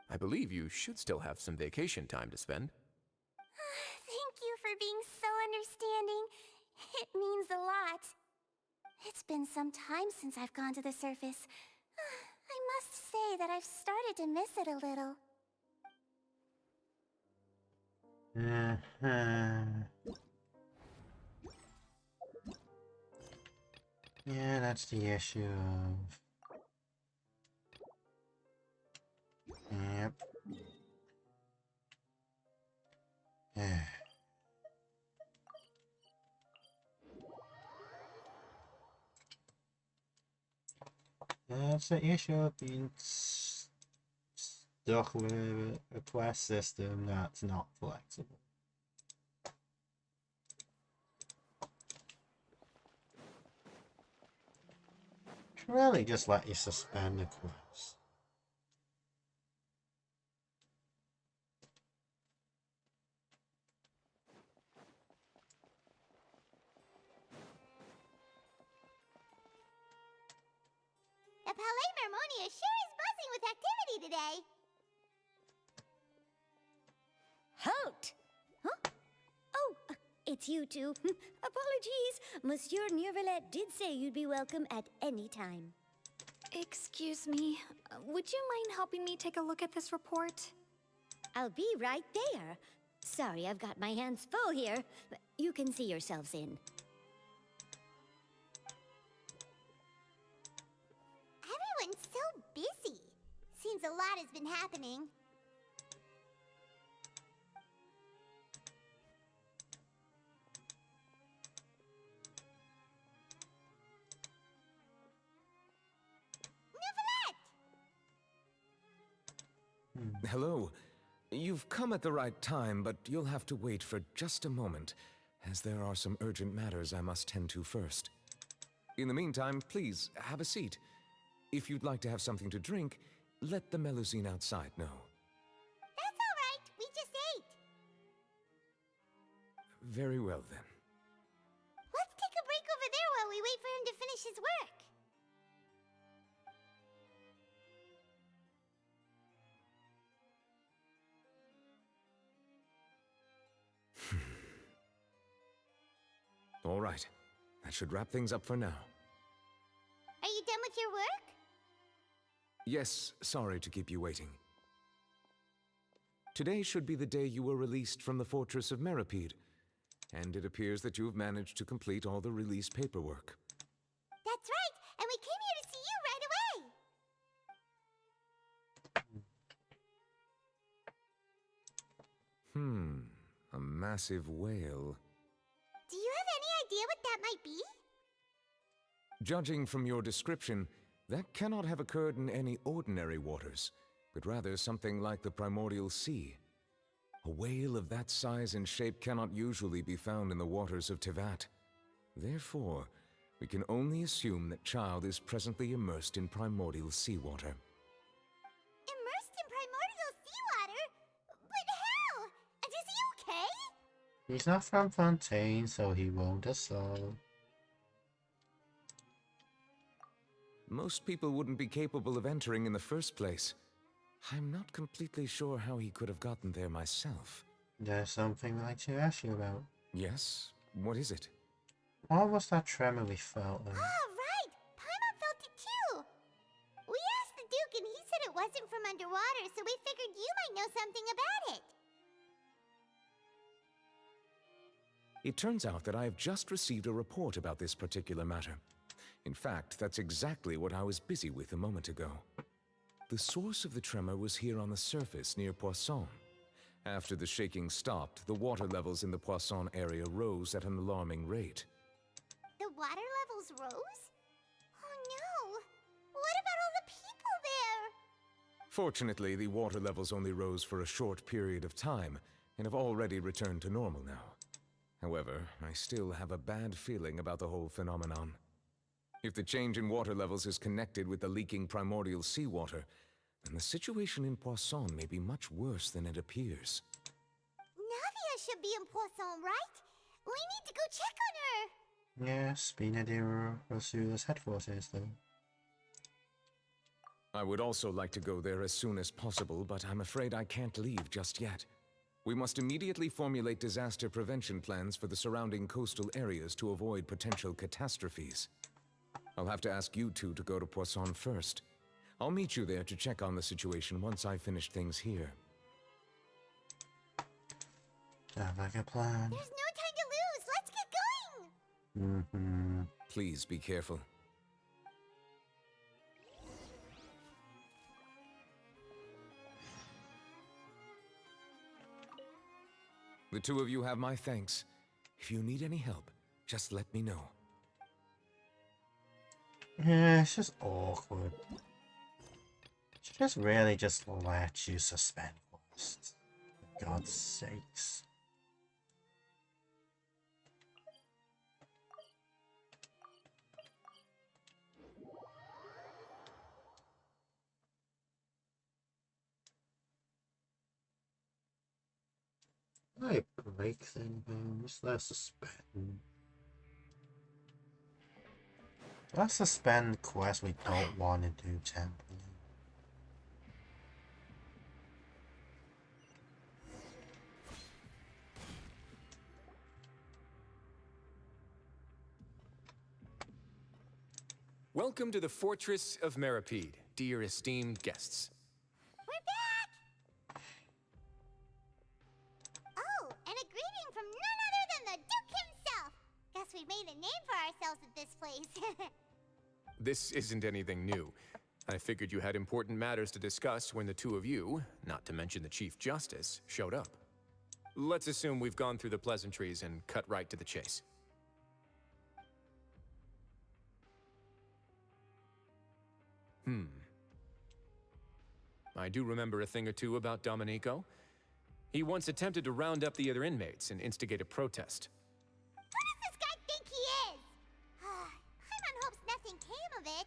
I believe you should still have some vacation time to spend. Thank you for being so understanding. It means a lot. It's been some time since I've gone to the surface. I must say that I've started to miss it a little. Yeah, that's the issue of... Yep. Yeah. That's the issue of being stuck with a quest system that's not flexible. Should really just let you suspend the quest. The Palais Mermonia sure is buzzing with activity today. Halt! Huh? Oh, it's you two. Apologies. Monsieur Neuvellette did say you'd be welcome at any time. Excuse me, would you mind helping me take a look at this report? I'll be right there. Sorry, I've got my hands full here. You can see yourselves in. Everyone's so busy. Seems a lot has been happening. Hello. You've come at the right time, but you'll have to wait for just a moment, as there are some urgent matters I must tend to first. In the meantime, please, have a seat. If you'd like to have something to drink, let the Melusine outside know. That's all right. We just ate. Very well, then. Let's take a break over there while we wait for him to finish his work. All right. That should wrap things up for now. Are you done with your work? Yes, sorry to keep you waiting. Today should be the day you were released from the Fortress of Meripede, and it appears that you've managed to complete all the release paperwork. That's right, and we came here to see you right away. A massive whale. Do you have any idea what that might be? Judging from your description, that cannot have occurred in any ordinary waters, but rather something like the primordial sea. A whale of that size and shape cannot usually be found in the waters of Teyvat. Therefore, we can only assume that Child is presently immersed in primordial seawater. Immersed in primordial seawater? But how? And is he okay? He's not from Fontaine, so he won't assault. Most people wouldn't be capable of entering in the first place. I'm not completely sure how he could have gotten there myself. There's something I'd like to ask you about. Yes? What is it? What was that tremor we felt like? Ah, right! Paimon felt it too! We asked the Duke and he said it wasn't from underwater, so we figured you might know something about it. It turns out that I have just received a report about this particular matter. In fact, that's exactly what I was busy with a moment ago. The source of the tremor was here on the surface near Poisson. After the shaking stopped, the water levels in the Poisson area rose at an alarming rate. The water levels rose? Oh no! What about all the people there? Fortunately, the water levels only rose for a short period of time and have already returned to normal now. However, I still have a bad feeling about the whole phenomenon. If the change in water levels is connected with the leaking primordial seawater, then the situation in Poisson may be much worse than it appears. Navia should be in Poisson, right? We need to go check on her! Yeah, Spina de Rosula's headquarters, though. I would also like to go there as soon as possible, but I'm afraid I can't leave just yet. We must immediately formulate disaster prevention plans for the surrounding coastal areas to avoid potential catastrophes. I'll have to ask you two to go to Poisson first. I'll meet you there to check on the situation once I've finished things here. Sounds like a plan. There's no time to lose! Let's get going! Please be careful. The two of you have my thanks. If you need any help, just let me know. Yeah, it's just awkward. She just really just let you suspend quests. For God's sakes. I break things. Let's suspend. Let's suspend quests we don't want to do temporarily. Welcome to the Fortress of Meripede, dear esteemed guests. We're back! Oh, and a greeting from none other than the Duke himself! Guess we made a name for ourselves at this place. This isn't anything new. I figured you had important matters to discuss when the two of you, not to mention the Chief Justice, showed up. Let's assume we've gone through the pleasantries and cut right to the chase. I do remember a thing or two about Domenico. He once attempted to round up the other inmates and instigate a protest. Who does this guy think he is? Paimon hopes nothing came of it.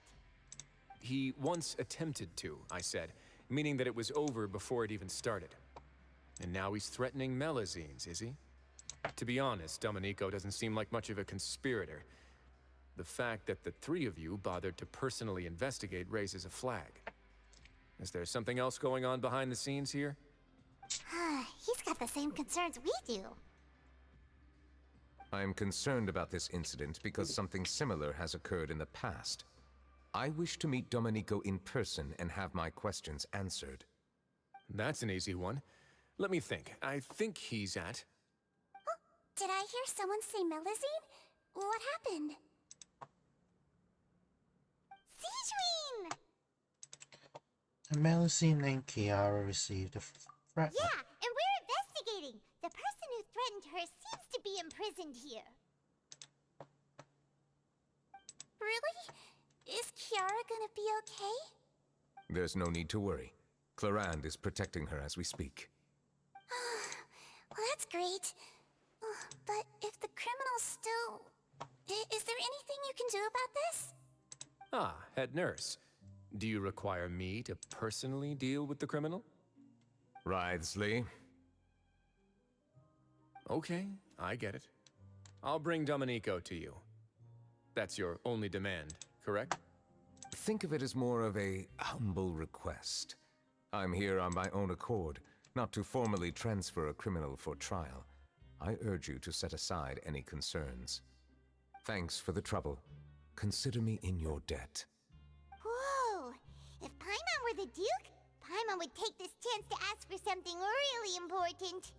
He once attempted to, I said, meaning that it was over before it even started. And now he's threatening Melazines, is he? To be honest, Domenico doesn't seem like much of a conspirator. The fact that the three of you bothered to personally investigate raises a flag. Is there something else going on behind the scenes here? He's got the same concerns we do. I am concerned about this incident because something similar has occurred in the past. I wish to meet Domenico in person and have my questions answered. That's an easy one. Let me think. I think he's at... Oh, did I hear someone say Melazine? What happened? Siegeween! A Melazine named Kiara received a threat. Yeah, and we're investigating. The person who threatened her seems to be imprisoned here. Really? Is Kiara gonna be okay? There's no need to worry. Clarande is protecting her as we speak. Well, that's great. But if the criminal's still... Is there anything you can do about this? Ah, head nurse. Do you require me to personally deal with the criminal? Writhsley. Okay, I get it. I'll bring Domenico to you. That's your only demand, correct? Think of it as more of a humble request. I'm here on my own accord, not to formally transfer a criminal for trial. I urge you to set aside any concerns. Thanks for the trouble. Consider me in your debt. Whoa! If Paimon were the Duke, Paimon would take this chance to ask for something really important.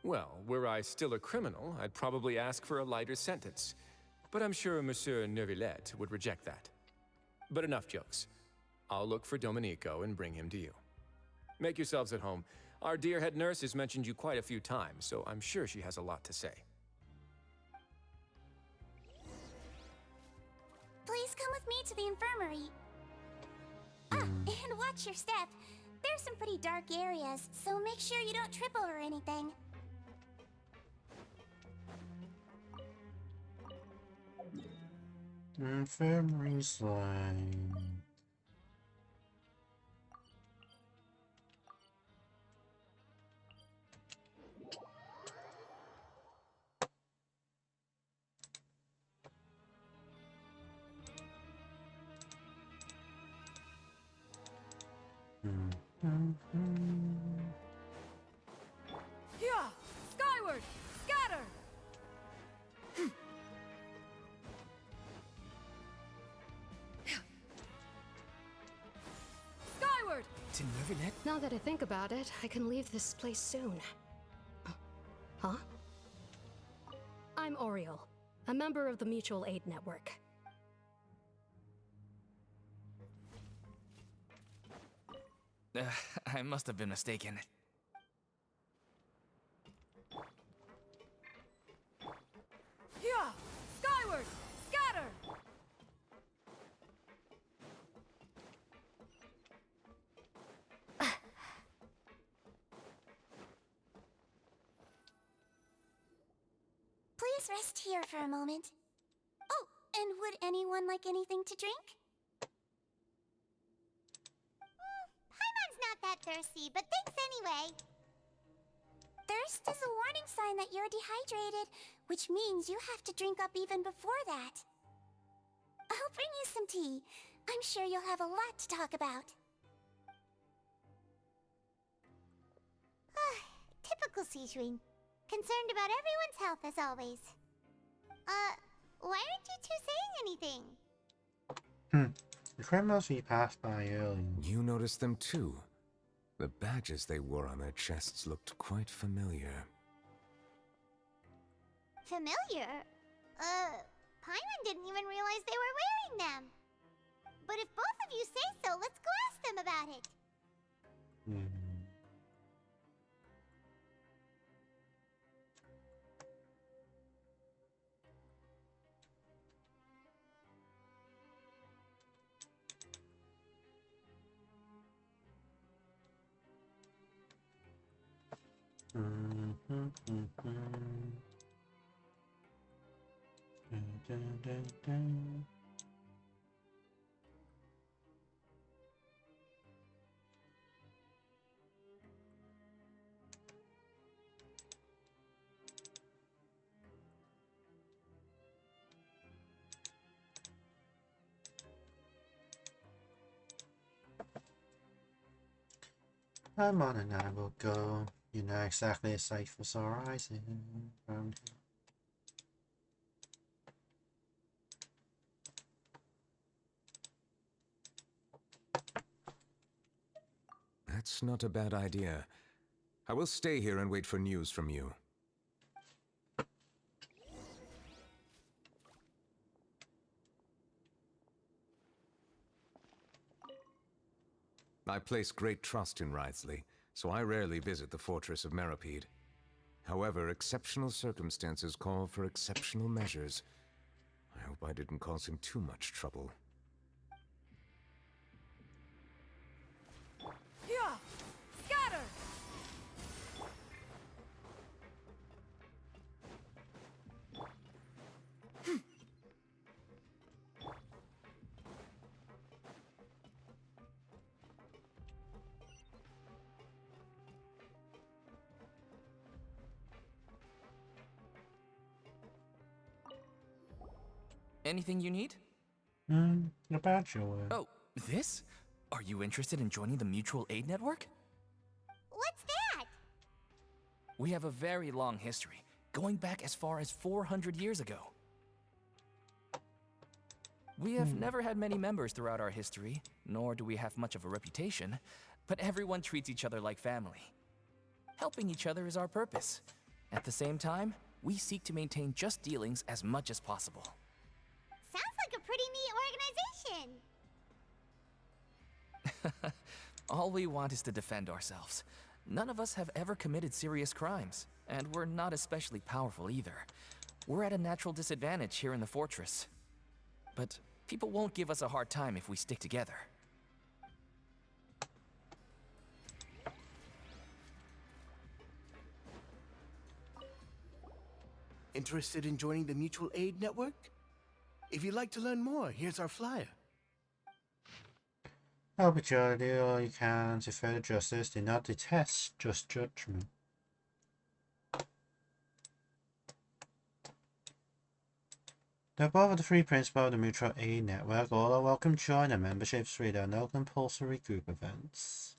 Well, were I still a criminal, I'd probably ask for a lighter sentence. But I'm sure Monsieur Neuvellette would reject that. But enough jokes. I'll look for Domenico and bring him to you. Make yourselves at home. Our dear head nurse has mentioned you quite a few times, so I'm sure she has a lot to say. Please come with me to the infirmary. And watch your step. There's some pretty dark areas, so make sure you don't trip over anything. Infirmary slime. Yeah! Skyward! Scatter! Skyward! To Neuvellette? Now that I think about it, I can leave this place soon. Huh? I'm Oriole, a member of the Mutual Aid Network. I must have been mistaken. Yeah! Skyward! Scatter! Please rest here for a moment. Oh, and would anyone like anything to drink? Paimon's not that thirsty, but thanks anyway. Thirst is a warning sign that you're dehydrated, which means you have to drink up even before that. I'll bring you some tea. I'm sure you'll have a lot to talk about. Typical Sejuin. Concerned about everyone's health as always. Why aren't you two saying anything? The criminals we passed by earlier. You noticed them too. The badges they wore on their chests looked quite familiar. Familiar? Paimon didn't even realize they were wearing them. But if both of you say so, let's go ask them about it. Paimon and I will go. You know exactly a sight for sore eyes around here. That's not a bad idea. I will stay here and wait for news from you. I place great trust in Wriothesley, so I rarely visit the fortress of Meropide. However, exceptional circumstances call for exceptional measures. I hope I didn't cause him too much trouble. Yeah! Scatter! Anything you need? A badge or Oh, this? Are you interested in joining the Mutual Aid Network? What's that? We have a very long history, going back as far as 400 years ago. We have never had many members throughout our history, nor do we have much of a reputation, but everyone treats each other like family. Helping each other is our purpose. At the same time, we seek to maintain just dealings as much as possible. Sounds like a pretty neat organization. All we want is to defend ourselves. None of us have ever committed serious crimes, and we're not especially powerful either. We're at a natural disadvantage here in the fortress. But people won't give us a hard time if we stick together. Interested in joining the Mutual Aid Network? If you'd like to learn more, here's our flyer. Help each other, do all you can to further justice. Do not detest just judgment. The above are the three principles of the Mutual Aid Network. All are welcome to join. And memberships free. There are no compulsory group events.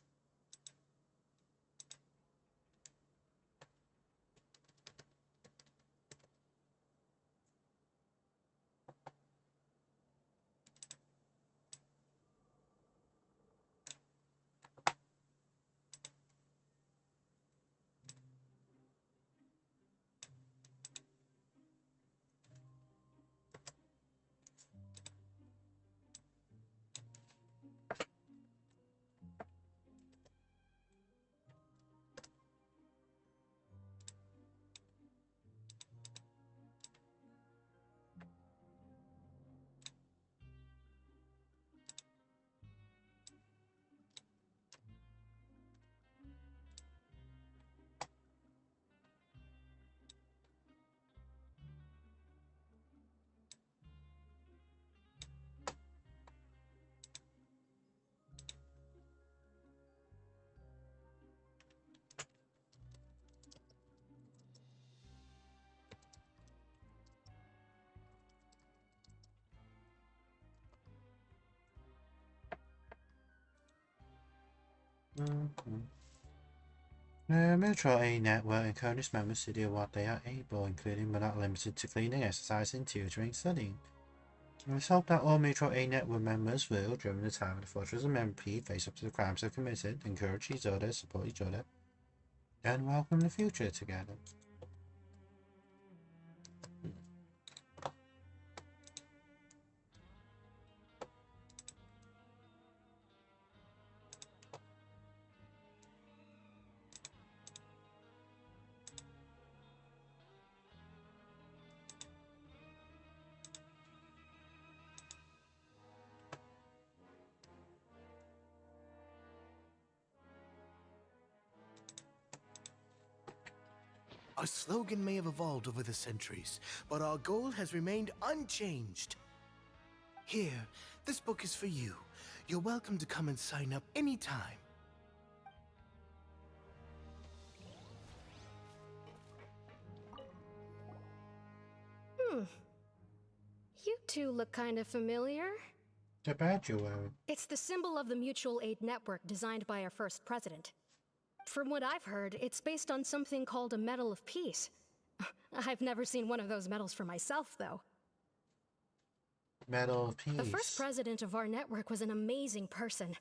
The Mutual Aid Network encourages members to do what they are able, including but not limited to cleaning, exercising, tutoring, studying. It is hoped that all Mutual Aid Network members will, during the time of the Fortress of MP, face up to the crimes they've committed, encourage each other, support each other, and welcome the future together. Our slogan may have evolved over the centuries, but our goal has remained unchanged. Here, this book is for you. You're welcome to come and sign up anytime. You two look kind of familiar. The badge you're wearing. It's the symbol of the Mutual Aid Network designed by our first president. From what I've heard, it's based on something called a Medal of Peace. I've never seen one of those medals for myself, though. Medal of Peace. The first president of our network was an amazing person.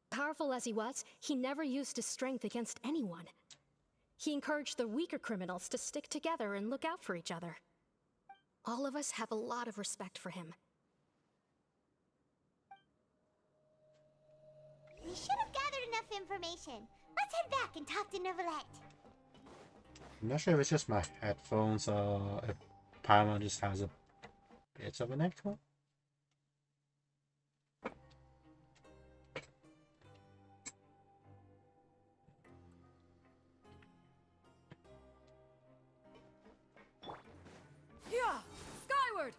Powerful as he was, he never used his strength against anyone. He encouraged the weaker criminals to stick together and look out for each other. All of us have a lot of respect for him. We should have gathered enough information. Let's head back and talk to Neuvellette. I'm not sure if it's just my headphones or if Paramount just has a bit of an echo. Yeah! Skyward!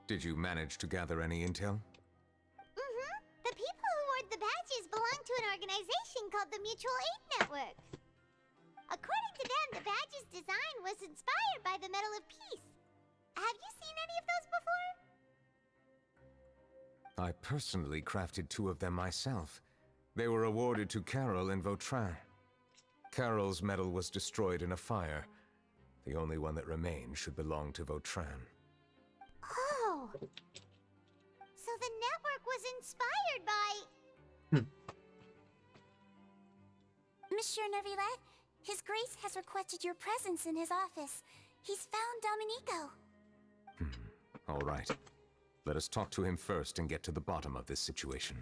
Did you manage to gather any intel? The people who wore the badges belong to an organization called the Mutual Aid Network. According to them, the badge's design was inspired by the Medal of Peace. Have you seen any of those before? I personally crafted 2 of them myself. They were awarded to Carol and Vautrin. Carol's medal was destroyed in a fire. The only one that remained should belong to Vautrin. Oh! So the network was inspired by... Monsieur Neuvellette, His Grace has requested your presence in his office. He's found Domenico. All right. Let us talk to him first and get to the bottom of this situation.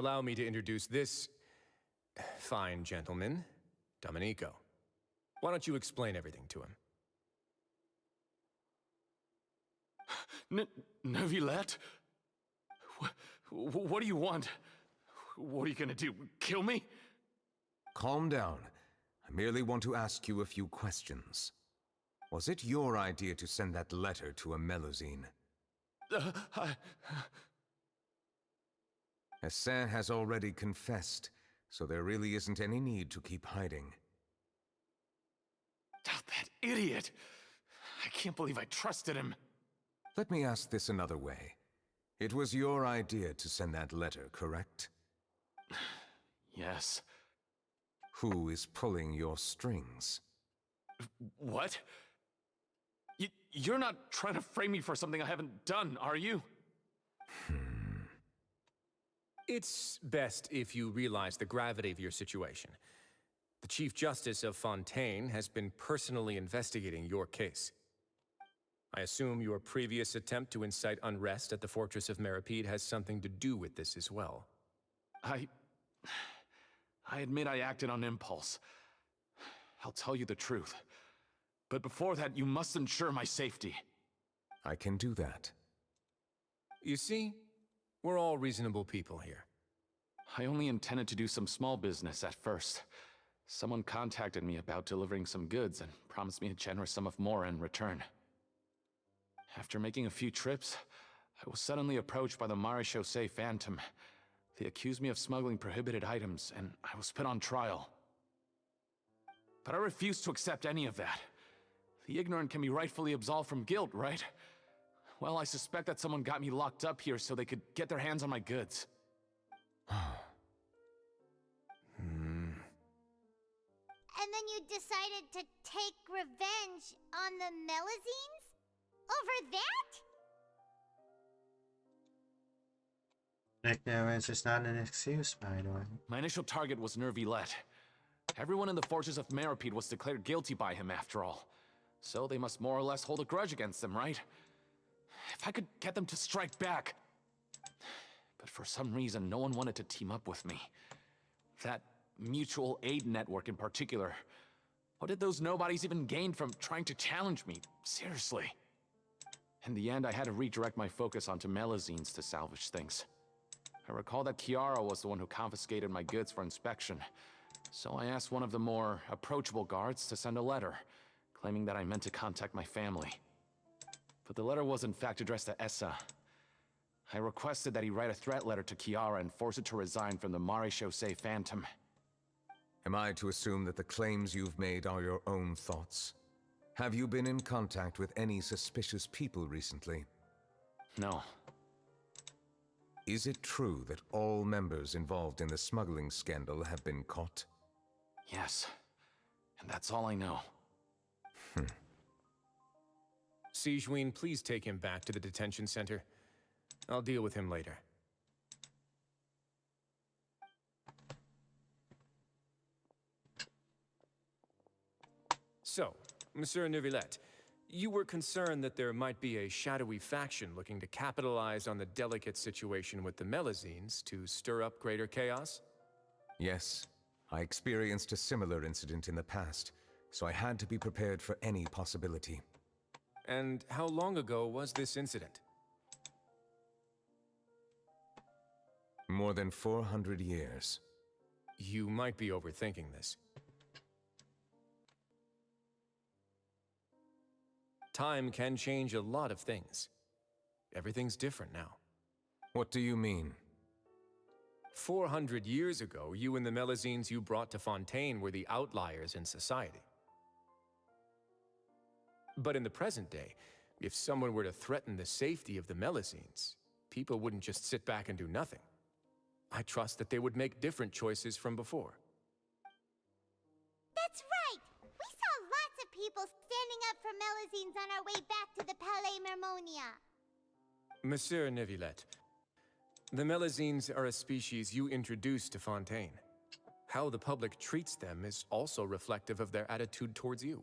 Allow me to introduce this fine gentleman, Domenico. Why don't you explain everything to him? Neuvellette? What do you want? What are you gonna do? Kill me? Calm down. I merely want to ask you a few questions. Was it your idea to send that letter to a Melusine? Hassan has already confessed, so there really isn't any need to keep hiding. That idiot! I can't believe I trusted him. Let me ask this another way. It was your idea to send that letter, correct? Yes. Who is pulling your strings? What? You're not trying to frame me for something I haven't done, are you? It's best if you realize the gravity of your situation. The Chief Justice of Fontaine has been personally investigating your case. I assume your previous attempt to incite unrest at the Fortress of Meripede has something to do with this as well. I admit I acted on impulse. I'll tell you the truth. But before that, you must ensure my safety. I can do that. You see, we're all reasonable people here. I only intended to do some small business at first. Someone contacted me about delivering some goods and promised me a generous sum of more in return. After making a few trips, I was suddenly approached by the Marechaussee Phantom. They accused me of smuggling prohibited items, and I was put on trial. But I refused to accept any of that. The ignorant can be rightfully absolved from guilt, right? Well, I suspect that someone got me locked up here so they could get their hands on my goods. And then you decided to take revenge on the Melusines? Over that? Ignorance is not an excuse, by the way. My initial target was Neuvellette. Everyone in the Fortress of Meripede was declared guilty by him, after all. So they must more or less hold a grudge against him, right? If I could get them to strike back. But for some reason, no one wanted to team up with me. That mutual aid network in particular. What did those nobodies even gain from trying to challenge me? Seriously. In the end, I had to redirect my focus onto Melusines to salvage things. I recall that Chiara was the one who confiscated my goods for inspection, so I asked one of the more approachable guards to send a letter, claiming that I meant to contact my family. But the letter was in fact addressed to Essa. I requested that he write a threat letter to Chiara and force her to resign from the Marechaussee Phantom. Am I to assume that the claims you've made are your own thoughts? Have you been in contact with any suspicious people recently? No. Is it true that all members involved in the smuggling scandal have been caught? Yes. And that's all I know. Sigewinne, please take him back to the detention center. I'll deal with him later. So, Monsieur Neuvellette, you were concerned that there might be a shadowy faction looking to capitalize on the delicate situation with the Melusines to stir up greater chaos? Yes. I experienced a similar incident in the past, so I had to be prepared for any possibility. And how long ago was this incident? More than 400 years. You might be overthinking this. Time can change a lot of things. Everything's different now. What do you mean? 400 years ago, you and the Melusines you brought to Fontaine were the outliers in society. But in the present day, if someone were to threaten the safety of the Melusines, people wouldn't just sit back and do nothing. I trust that they would make different choices from before. That's right! We saw lots of people standing up for Melusines on our way back to the Palais Mermonia. Monsieur Neuvellette, the Melusines are a species you introduced to Fontaine. How the public treats them is also reflective of their attitude towards you.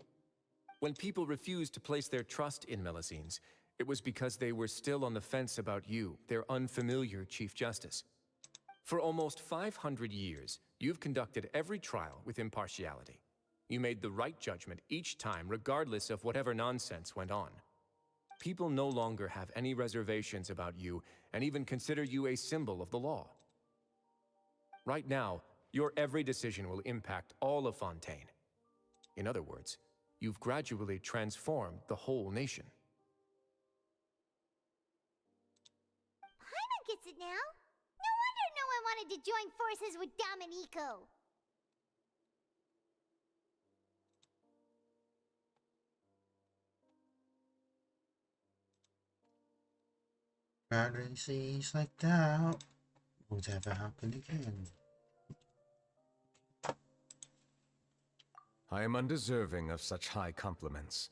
When people refused to place their trust in Melusines, it was because they were still on the fence about you, their unfamiliar Chief Justice. For almost 500 years, you've conducted every trial with impartiality. You made the right judgment each time, regardless of whatever nonsense went on. People no longer have any reservations about you and even consider you a symbol of the law. Right now, your every decision will impact all of Fontaine. In other words, you've gradually transformed the whole nation. Paimon gets it now. No wonder no one wanted to join forces with Domenico. Rather seas like that won't ever happen again. I am undeserving of such high compliments.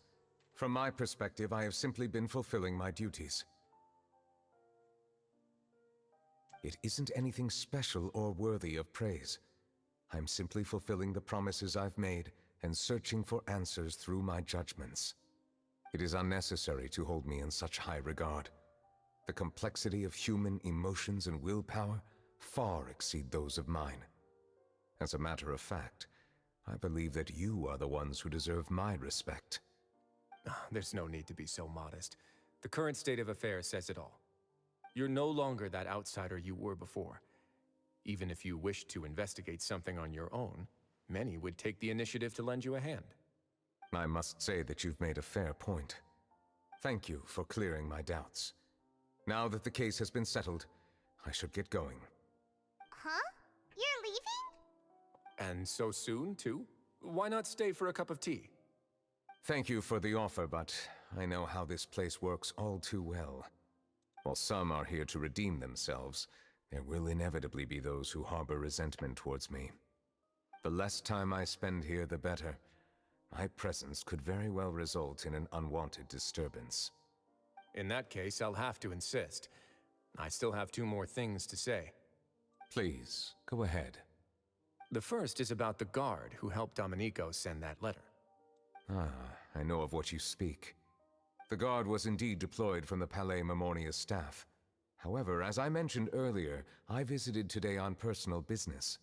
From my perspective, I have simply been fulfilling my duties. It isn't anything special or worthy of praise. I'm simply fulfilling the promises I've made and searching for answers through my judgments. It is unnecessary to hold me in such high regard. The complexity of human emotions and willpower far exceed those of mine. As a matter of fact, I believe that you are the ones who deserve my respect. There's no need to be so modest. The current state of affairs says it all. You're no longer that outsider you were before. Even if you wished to investigate something on your own, many would take the initiative to lend you a hand. I must say that you've made a fair point. Thank you for clearing my doubts. Now that the case has been settled, I should get going. Huh? You're leaving? And so soon, too? Why not stay for a cup of tea? Thank you for the offer, but I know how this place works all too well. While some are here to redeem themselves, there will inevitably be those who harbor resentment towards me. The less time I spend here, the better. My presence could very well result in an unwanted disturbance. In that case, I'll have to insist. I still have 2 more things to say. Please, go ahead. The first is about the guard who helped Domenico send that letter. I know of what you speak. The guard was indeed deployed from the Palais Memornia's staff. However, as I mentioned earlier, I visited today on personal business.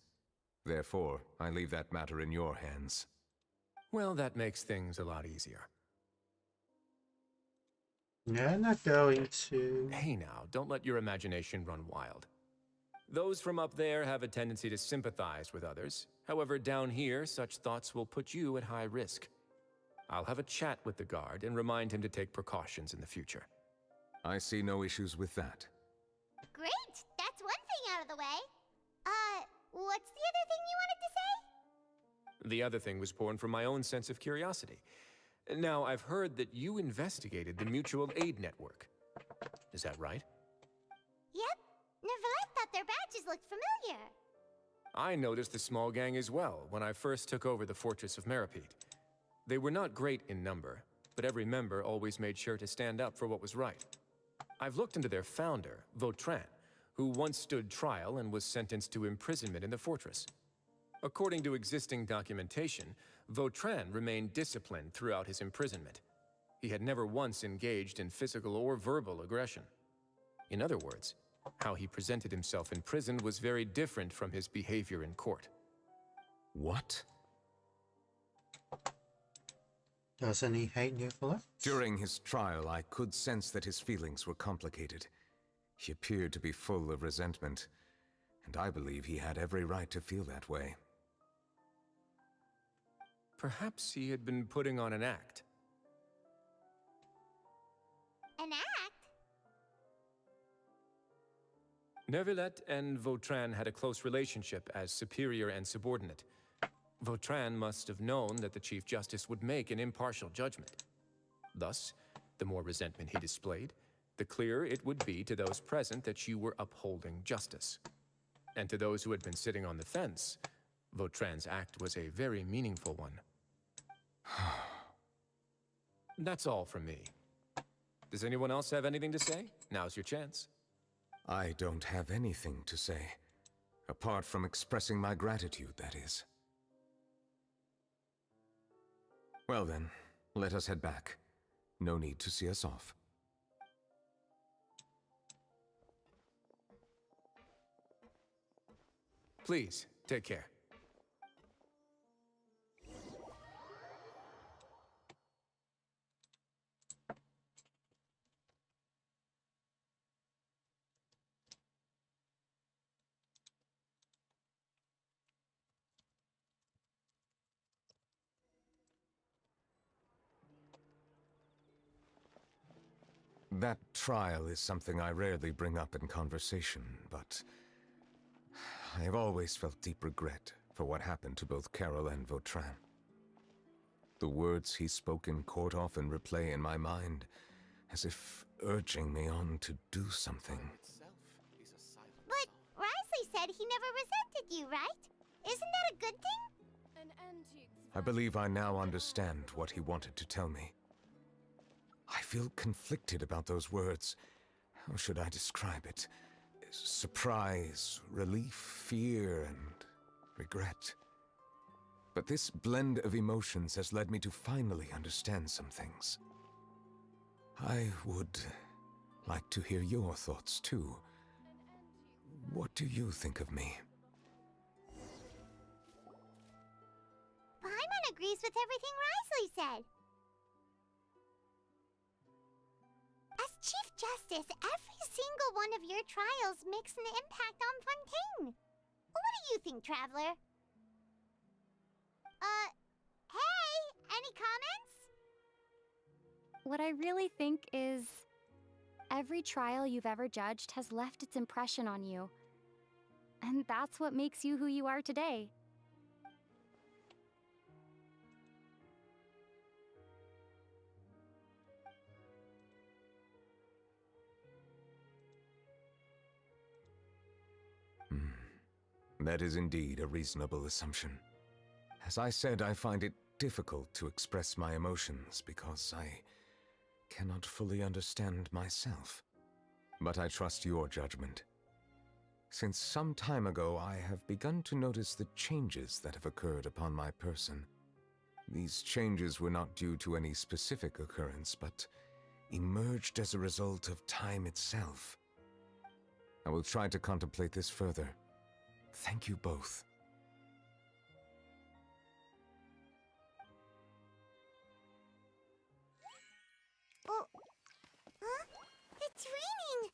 Therefore, I leave that matter in your hands. Well, that makes things a lot easier. Yeah, not going to. Hey now, don't let your imagination run wild. Those from up there have a tendency to sympathize with others. However, down here, such thoughts will put you at high risk. I'll have a chat with the guard and remind him to take precautions in the future. I see no issues with that. Great! That's one thing out of the way. What's the other thing you wanted to say? The other thing was born from my own sense of curiosity. Now, I've heard that you investigated the mutual aid network. Is that right? Yep. Neuvellette thought their badges looked familiar. I noticed the small gang as well when I first took over the Fortress of Meripede. They were not great in number, but every member always made sure to stand up for what was right. I've looked into their founder, Vautrin, who once stood trial and was sentenced to imprisonment in the fortress. According to existing documentation, Vautrin remained disciplined throughout his imprisonment. He had never once engaged in physical or verbal aggression. In other words, how he presented himself in prison was very different from his behavior in court. What? Doesn't he hate Neuvellette? During his trial, I could sense that his feelings were complicated. He appeared to be full of resentment, and I believe he had every right to feel that way. Perhaps he had been putting on an act. An act? Neuvellette and Vautrin had a close relationship as superior and subordinate. Vautrin must have known that the Chief Justice would make an impartial judgment. Thus, the more resentment he displayed, the clearer it would be to those present that you were upholding justice. And to those who had been sitting on the fence, Vautrin's act was a very meaningful one. That's all from me. Does anyone else have anything to say? Now's your chance. I don't have anything to say. Apart from expressing my gratitude, that is. Well then, let us head back. No need to see us off. Please, take care. That trial is something I rarely bring up in conversation, but I have always felt deep regret for what happened to both Carol and Vautrin. The words he spoke in court often replay in my mind, as if urging me on to do something. But Risley said he never resented you, right? Isn't that a good thing? I believe I now understand what he wanted to tell me. I feel conflicted about those words. How should I describe it? Surprise, relief, fear, and regret. But this blend of emotions has led me to finally understand some things. I would like to hear your thoughts, too. What do you think of me? Paimon agrees with everything Risley said. As Chief Justice, every single one of your trials makes an impact on Fontaine. What do you think, Traveler? Hey, any comments? What I really think is, every trial you've ever judged has left its impression on you. And that's what makes you who you are today. That is indeed a reasonable assumption. As I said, I find it difficult to express my emotions because I cannot fully understand myself. But I trust your judgment. Since some time ago, I have begun to notice the changes that have occurred upon my person. These changes were not due to any specific occurrence, but emerged as a result of time itself. I will try to contemplate this further. Thank you both. Oh, huh? It's raining!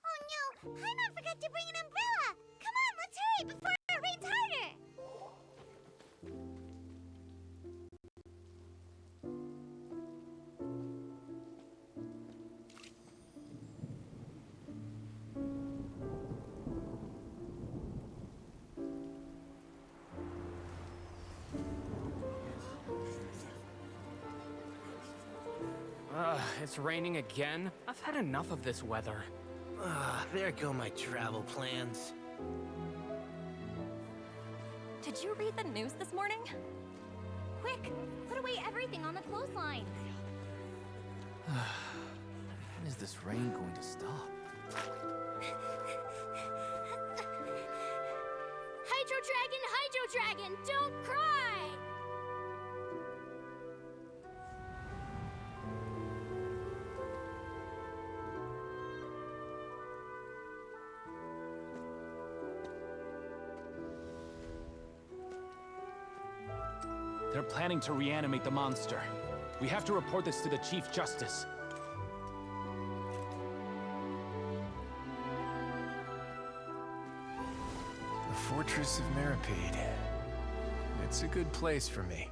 Oh no, Paimon forgot to bring an umbrella! Come on, let's hurry before it rains harder! It's raining again? I've had enough of this weather. There go my travel plans. Did you read the news this morning? Quick, put away everything on the clothesline. When is this rain going to stop? Hydro Dragon, don't cry! They're planning to reanimate the monster. We have to report this to the Chief Justice. The Fortress of Meropide. It's a good place for me.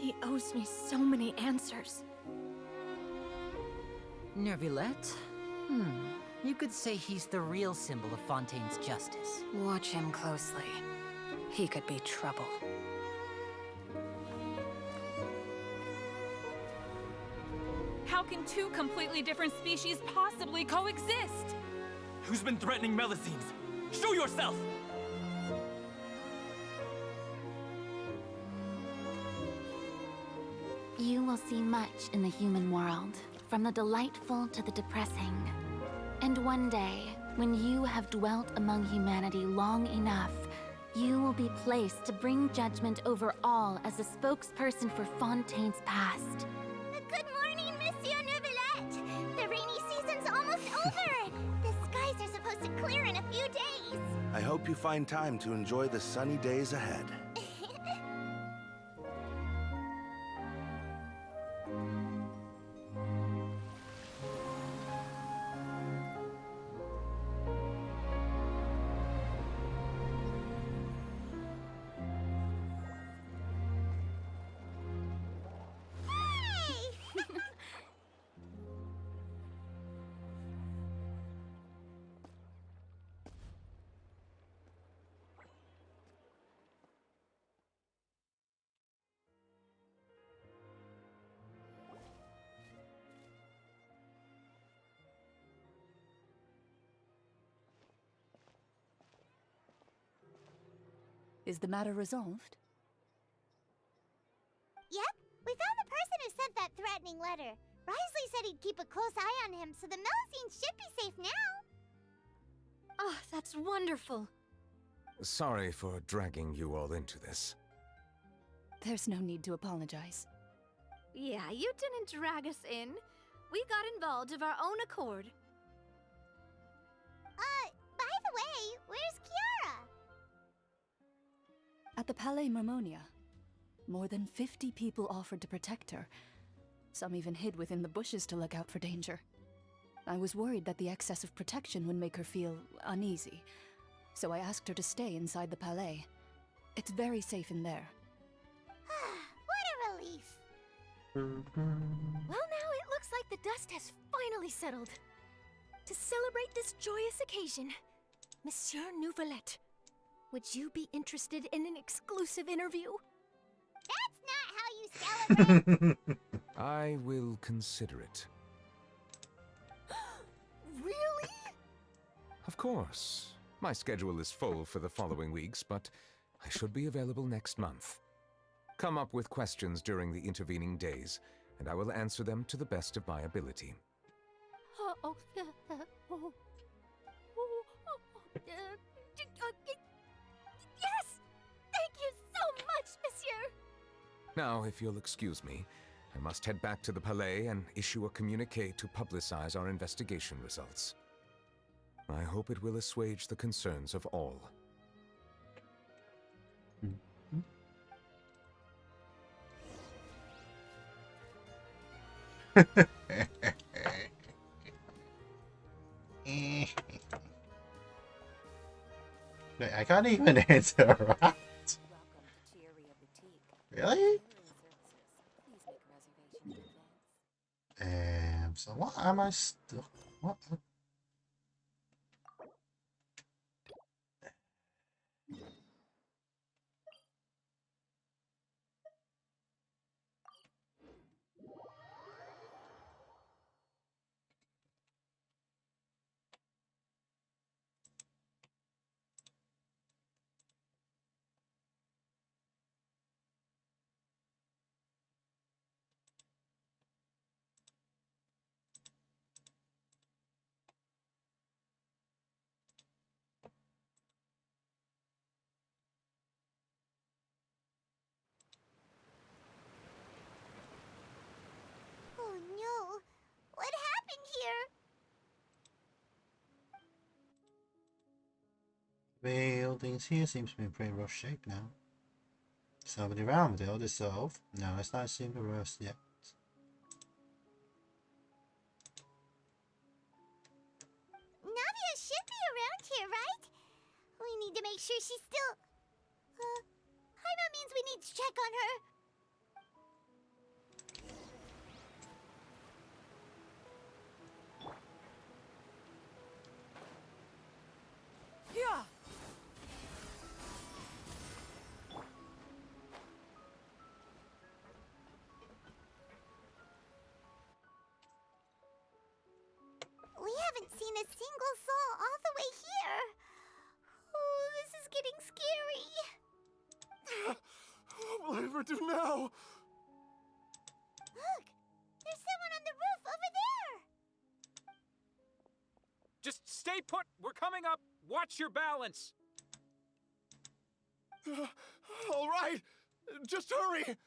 He owes me so many answers. Neuvellette? You could say he's the real symbol of Fontaine's justice. Watch him closely. He could be trouble. How can two completely different species possibly coexist? Who's been threatening Melusines? Show yourself! You will see much in the human world, from the delightful to the depressing. And one day, when you have dwelt among humanity long enough, You will be placed to bring judgment over all as a spokesperson for Fontaine's past. Good morning, Monsieur Neuvellette! The rainy season's almost over! The skies are supposed to clear in a few days! I hope you find time to enjoy the sunny days ahead. Is the matter resolved? Yep, we found the person who sent that threatening letter. Risley said he'd keep a close eye on him, so the Melusines should be safe now. Oh, that's wonderful. Sorry for dragging you all into this. There's no need to apologize. Yeah, you didn't drag us in. We got involved of our own accord. By the way, where's Kiara? At the Palais Mermonia, more than 50 people offered to protect her. Some even hid within the bushes to look out for danger. I was worried that the excess of protection would make her feel uneasy, so I asked her to stay inside the Palais. It's very safe in there. What a relief. Well, now it looks like the dust has finally settled. To celebrate this joyous occasion, Monsieur Neuvellette, would you be interested in an exclusive interview? That's not how you celebrate! I will consider it. Really? Of course. My schedule is full for the following weeks, but I should be available next month. Come up with questions during the intervening days, and I will answer them to the best of my ability. Yes! Thank you so much, monsieur! Now, if you'll excuse me, I must head back to the Palais and issue a communique to publicize our investigation results. I hope it will assuage the concerns of all. Wait, I can't even interact. Really? So what am I still? What? Oh no! What happened here? Buildings here seems to be in pretty rough shape now. Somebody around with it all dissolved. No, it's not seem to rust yet. Navia should be around here, right? We need to make sure she's still... Paima means we need to check on her. Yeah! We haven't seen a single soul all the way here. Oh, this is getting scary. What will I ever do now? Look! There's someone on the roof over there! Just stay put. We're coming up. Watch your balance. All right, just hurry!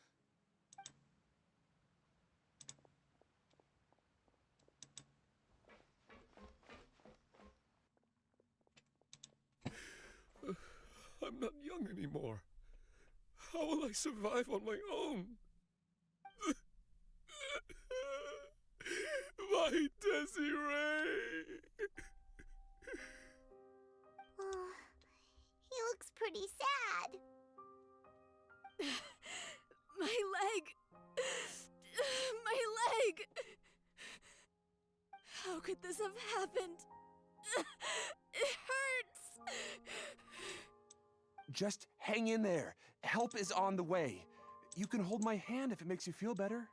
I'm not young anymore. How will I survive on my own? My Desiree! Oh, he looks pretty sad. My leg! My leg! How could this have happened? It hurts! Just hang in there. Help is on the way. You can hold my hand if it makes you feel better.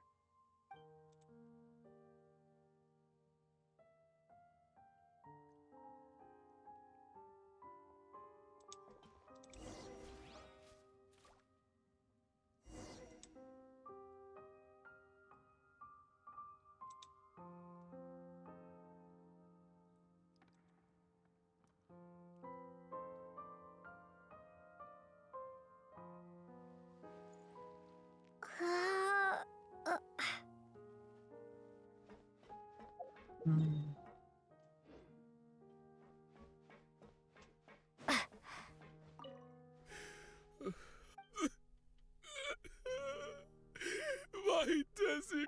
My Desiree!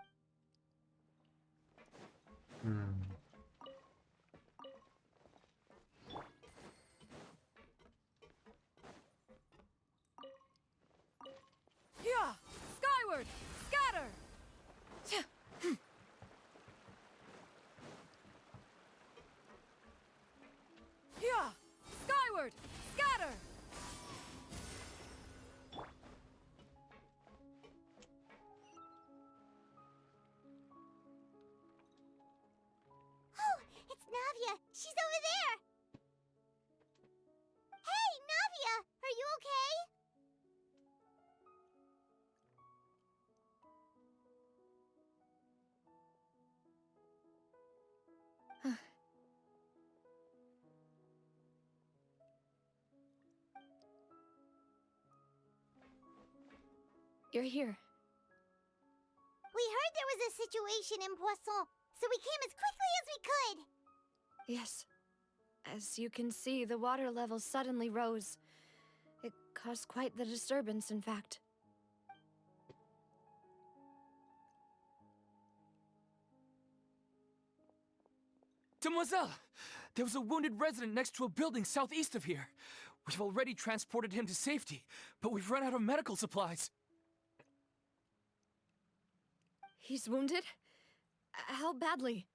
Yeah! Skyward! Scatter! Yeah! Skyward! Scatter! Oh, it's Navia! She's over there! Hey, Navia! Are you okay? You're here. We heard there was a situation in Poisson, so we came as quickly as we could. Yes. As you can see, the water level suddenly rose. It caused quite the disturbance, in fact. Demoiselle! There was a wounded resident next to a building southeast of here. We've already transported him to safety, but we've run out of medical supplies. He's wounded? How badly?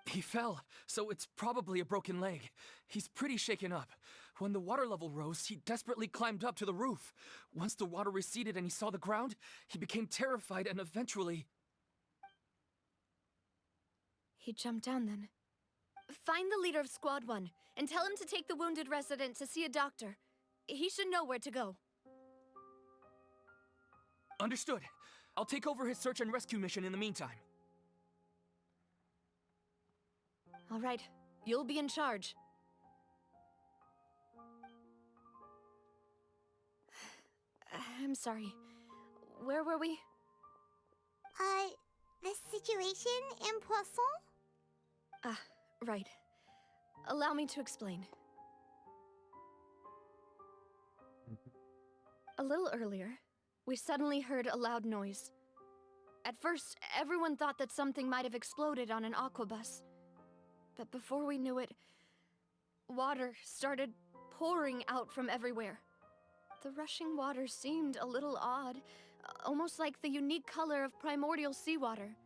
He fell, so it's probably a broken leg. He's pretty shaken up. When the water level rose, he desperately climbed up to the roof. Once the water receded and he saw the ground, he became terrified and eventually... He jumped down then. Find the leader of Squad 1 and tell him to take the wounded resident to see a doctor. He should know where to go. Understood. I'll take over his search and rescue mission in the meantime. All right, you'll be in charge. I'm sorry. Where were we? The situation in Poisson? Ah, right. Allow me to explain. A little earlier, we suddenly heard a loud noise. At first, everyone thought that something might have exploded on an aquabus. But before we knew it, water started pouring out from everywhere. The rushing water seemed a little odd, almost like the unique color of primordial seawater.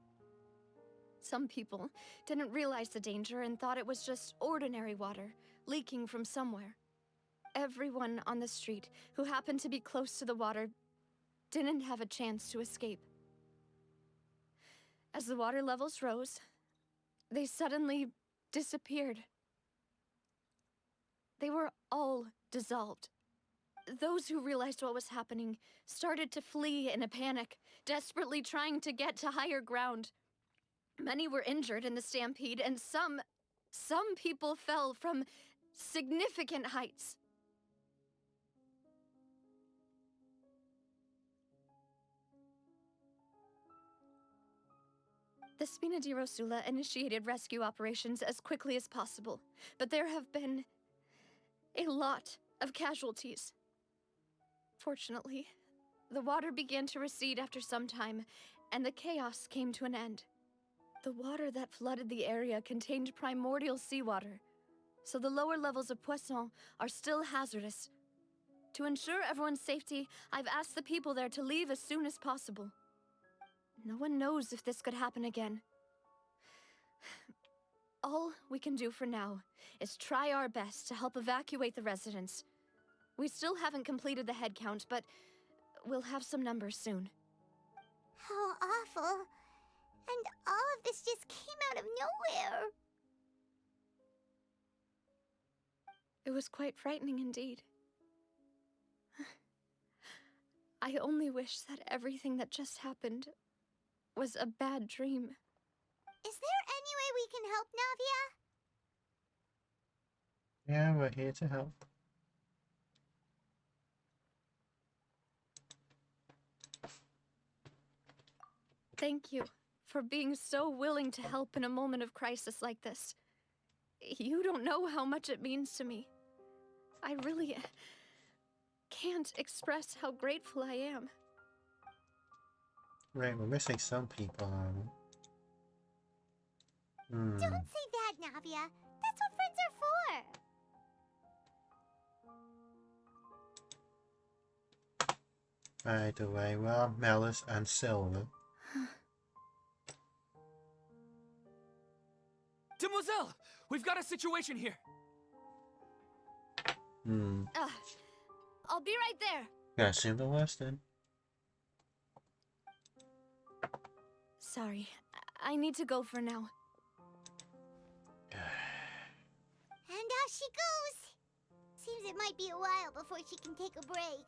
Some people didn't realize the danger and thought it was just ordinary water leaking from somewhere. Everyone on the street who happened to be close to the water didn't have a chance to escape. As the water levels rose, they suddenly disappeared. They were all dissolved. Those who realized what was happening started to flee in a panic, desperately trying to get to higher ground. Many were injured in the stampede, and some people fell from significant heights. The Spina di Rosula initiated rescue operations as quickly as possible, but there have been a lot of casualties. Fortunately, the water began to recede after some time, and the chaos came to an end. The water that flooded the area contained primordial seawater, so the lower levels of Poisson are still hazardous. To ensure everyone's safety, I've asked the people there to leave as soon as possible. No one knows if this could happen again. All we can do for now is try our best to help evacuate the residents. We still haven't completed the head count, but we'll have some numbers soon. How awful. And all of this just came out of nowhere. It was quite frightening indeed. I only wish that everything that just happened was a bad dream. Is there any way we can help, Navia? Yeah, we're here to help. Thank you for being so willing to help in a moment of crisis like this. You don't know how much it means to me. I really can't express how grateful I am. Right, we're missing some people. Don't say that, Navia. That's what friends are for. By the way, well, Melis and Silver. Demoiselle! We've got a situation here! I'll be right there. Yeah, assume the worst then. Sorry, I need to go for now. And off she goes. Seems it might be a while before she can take a break.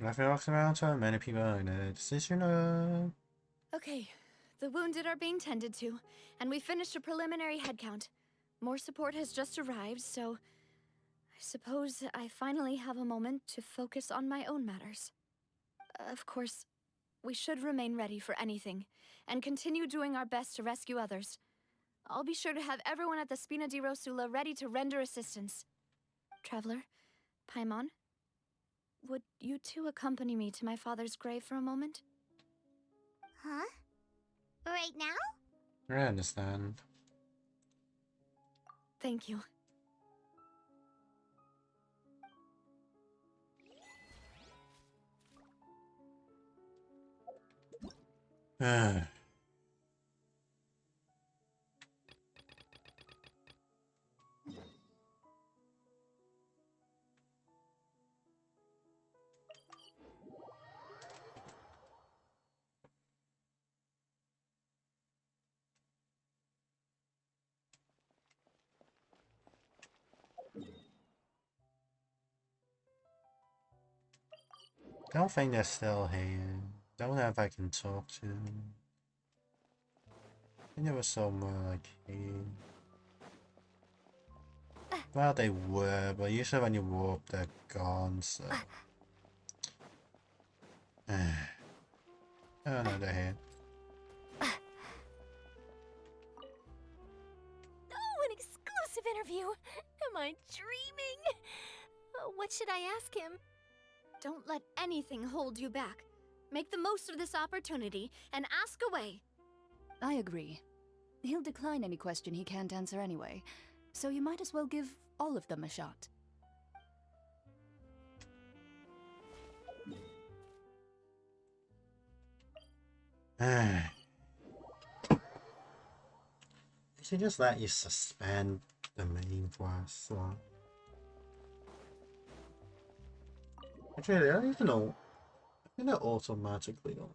After walking around town, many people are in a decision. Okay, the wounded are being tended to, and we finished a preliminary head count. More support has just arrived, so I suppose I finally have a moment to focus on my own matters. Of course, we should remain ready for anything, and continue doing our best to rescue others. I'll be sure to have everyone at the Spina di Rosula ready to render assistance. Traveler, Paimon, would you two accompany me to my father's grave for a moment? Huh? Right now? I understand. Thank you. Don't think they're still here. Don't know if I can talk to them. I think there was somewhere like here. Well, they were, but usually when you warp, they're gone, so. Oh no, they're here. Oh, an exclusive interview! Am I dreaming? What should I ask him? Don't let anything hold you back. Make the most of this opportunity and ask away. I agree. He'll decline any question he can't answer anyway, so you might as well give all of them a shot. They should just let you suspend the main quest. Actually, I don't even know. I think they're automatically on.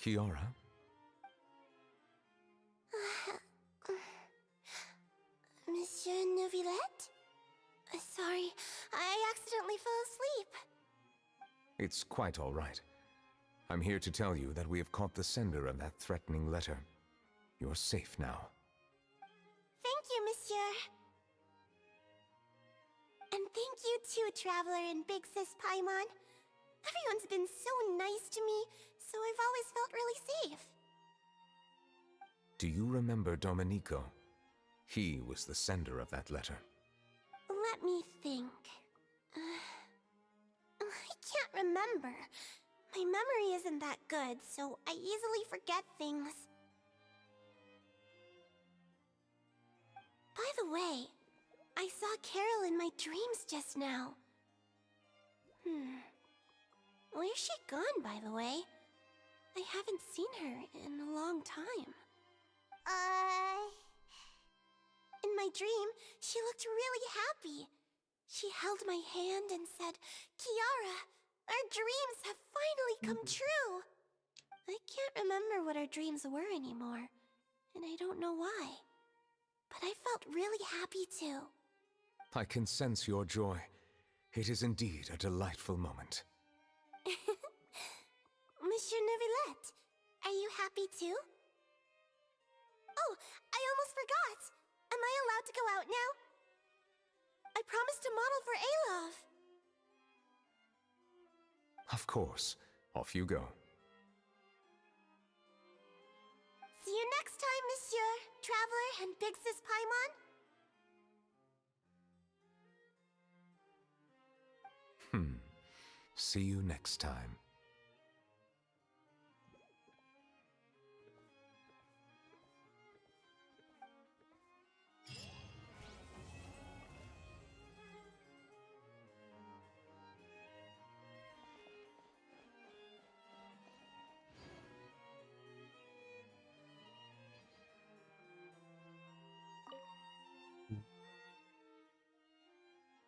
Kiara? Monsieur Neuvellette? Sorry, I accidentally fell asleep. It's quite all right. I'm here to tell you that we have caught the sender of that threatening letter. You're safe now. Thank you, Monsieur. And thank you too, Traveler and Big Sis Paimon. Everyone's been so nice to me, so I've always felt really safe. Do you remember Domenico? He was the sender of that letter. Let me think. I can't remember. My memory isn't that good, so I easily forget things. By the way, I saw Carol in my dreams just now. Where's she gone, by the way? I haven't seen her in a long time. In my dream, she looked really happy. She held my hand and said, "Kiara, our dreams have finally come true." I can't remember what our dreams were anymore, and I don't know why. But I felt really happy too. I can sense your joy. It is indeed a delightful moment. Monsieur Neuvellette, are you happy too? Oh, I almost forgot! Am I allowed to go out now? I promised to model for Alov. Of course. Off you go. See you next time, Monsieur, Traveler, and Big Sis Paimon. See you next time.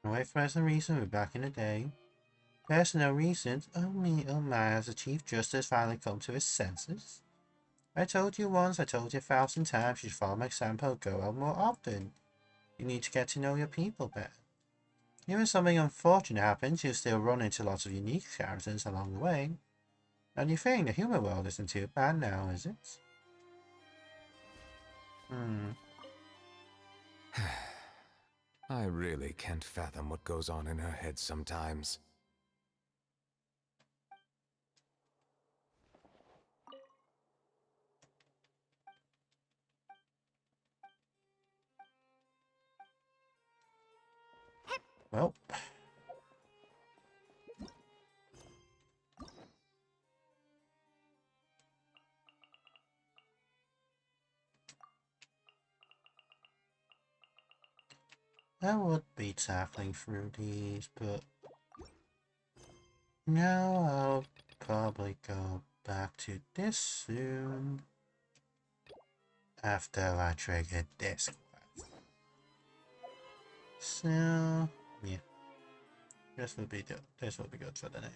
No personal reason, we're back in the day. Personal reasons? Oh me, oh my, has the Chief Justice finally come to his senses? I told you once, I told you 1,000 times, you should follow my example, go out more often. You need to get to know your people better. Even if something unfortunate happens, you'll still run into lots of unique characters along the way. And you think the human world isn't too bad now, is it? I really can't fathom what goes on in her head sometimes. Well. I would be tackling through these, but now I'll probably go back to this soon after I trigger this quest. So yeah, this will be good for the night.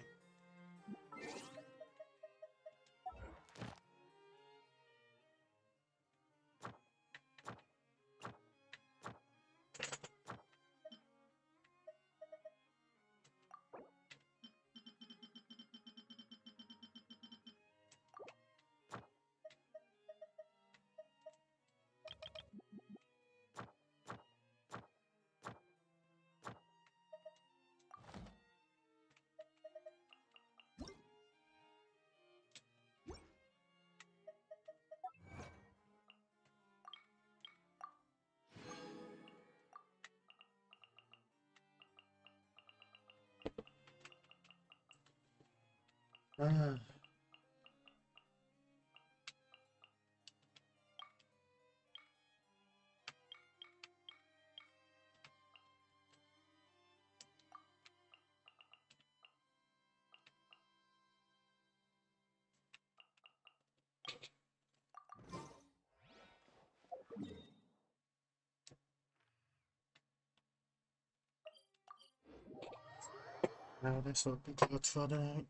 Now this will be good for the night.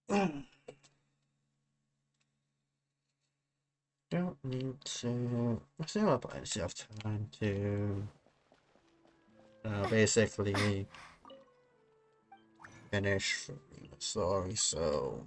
Don't need to. I still have plenty of time to basically finish the story, so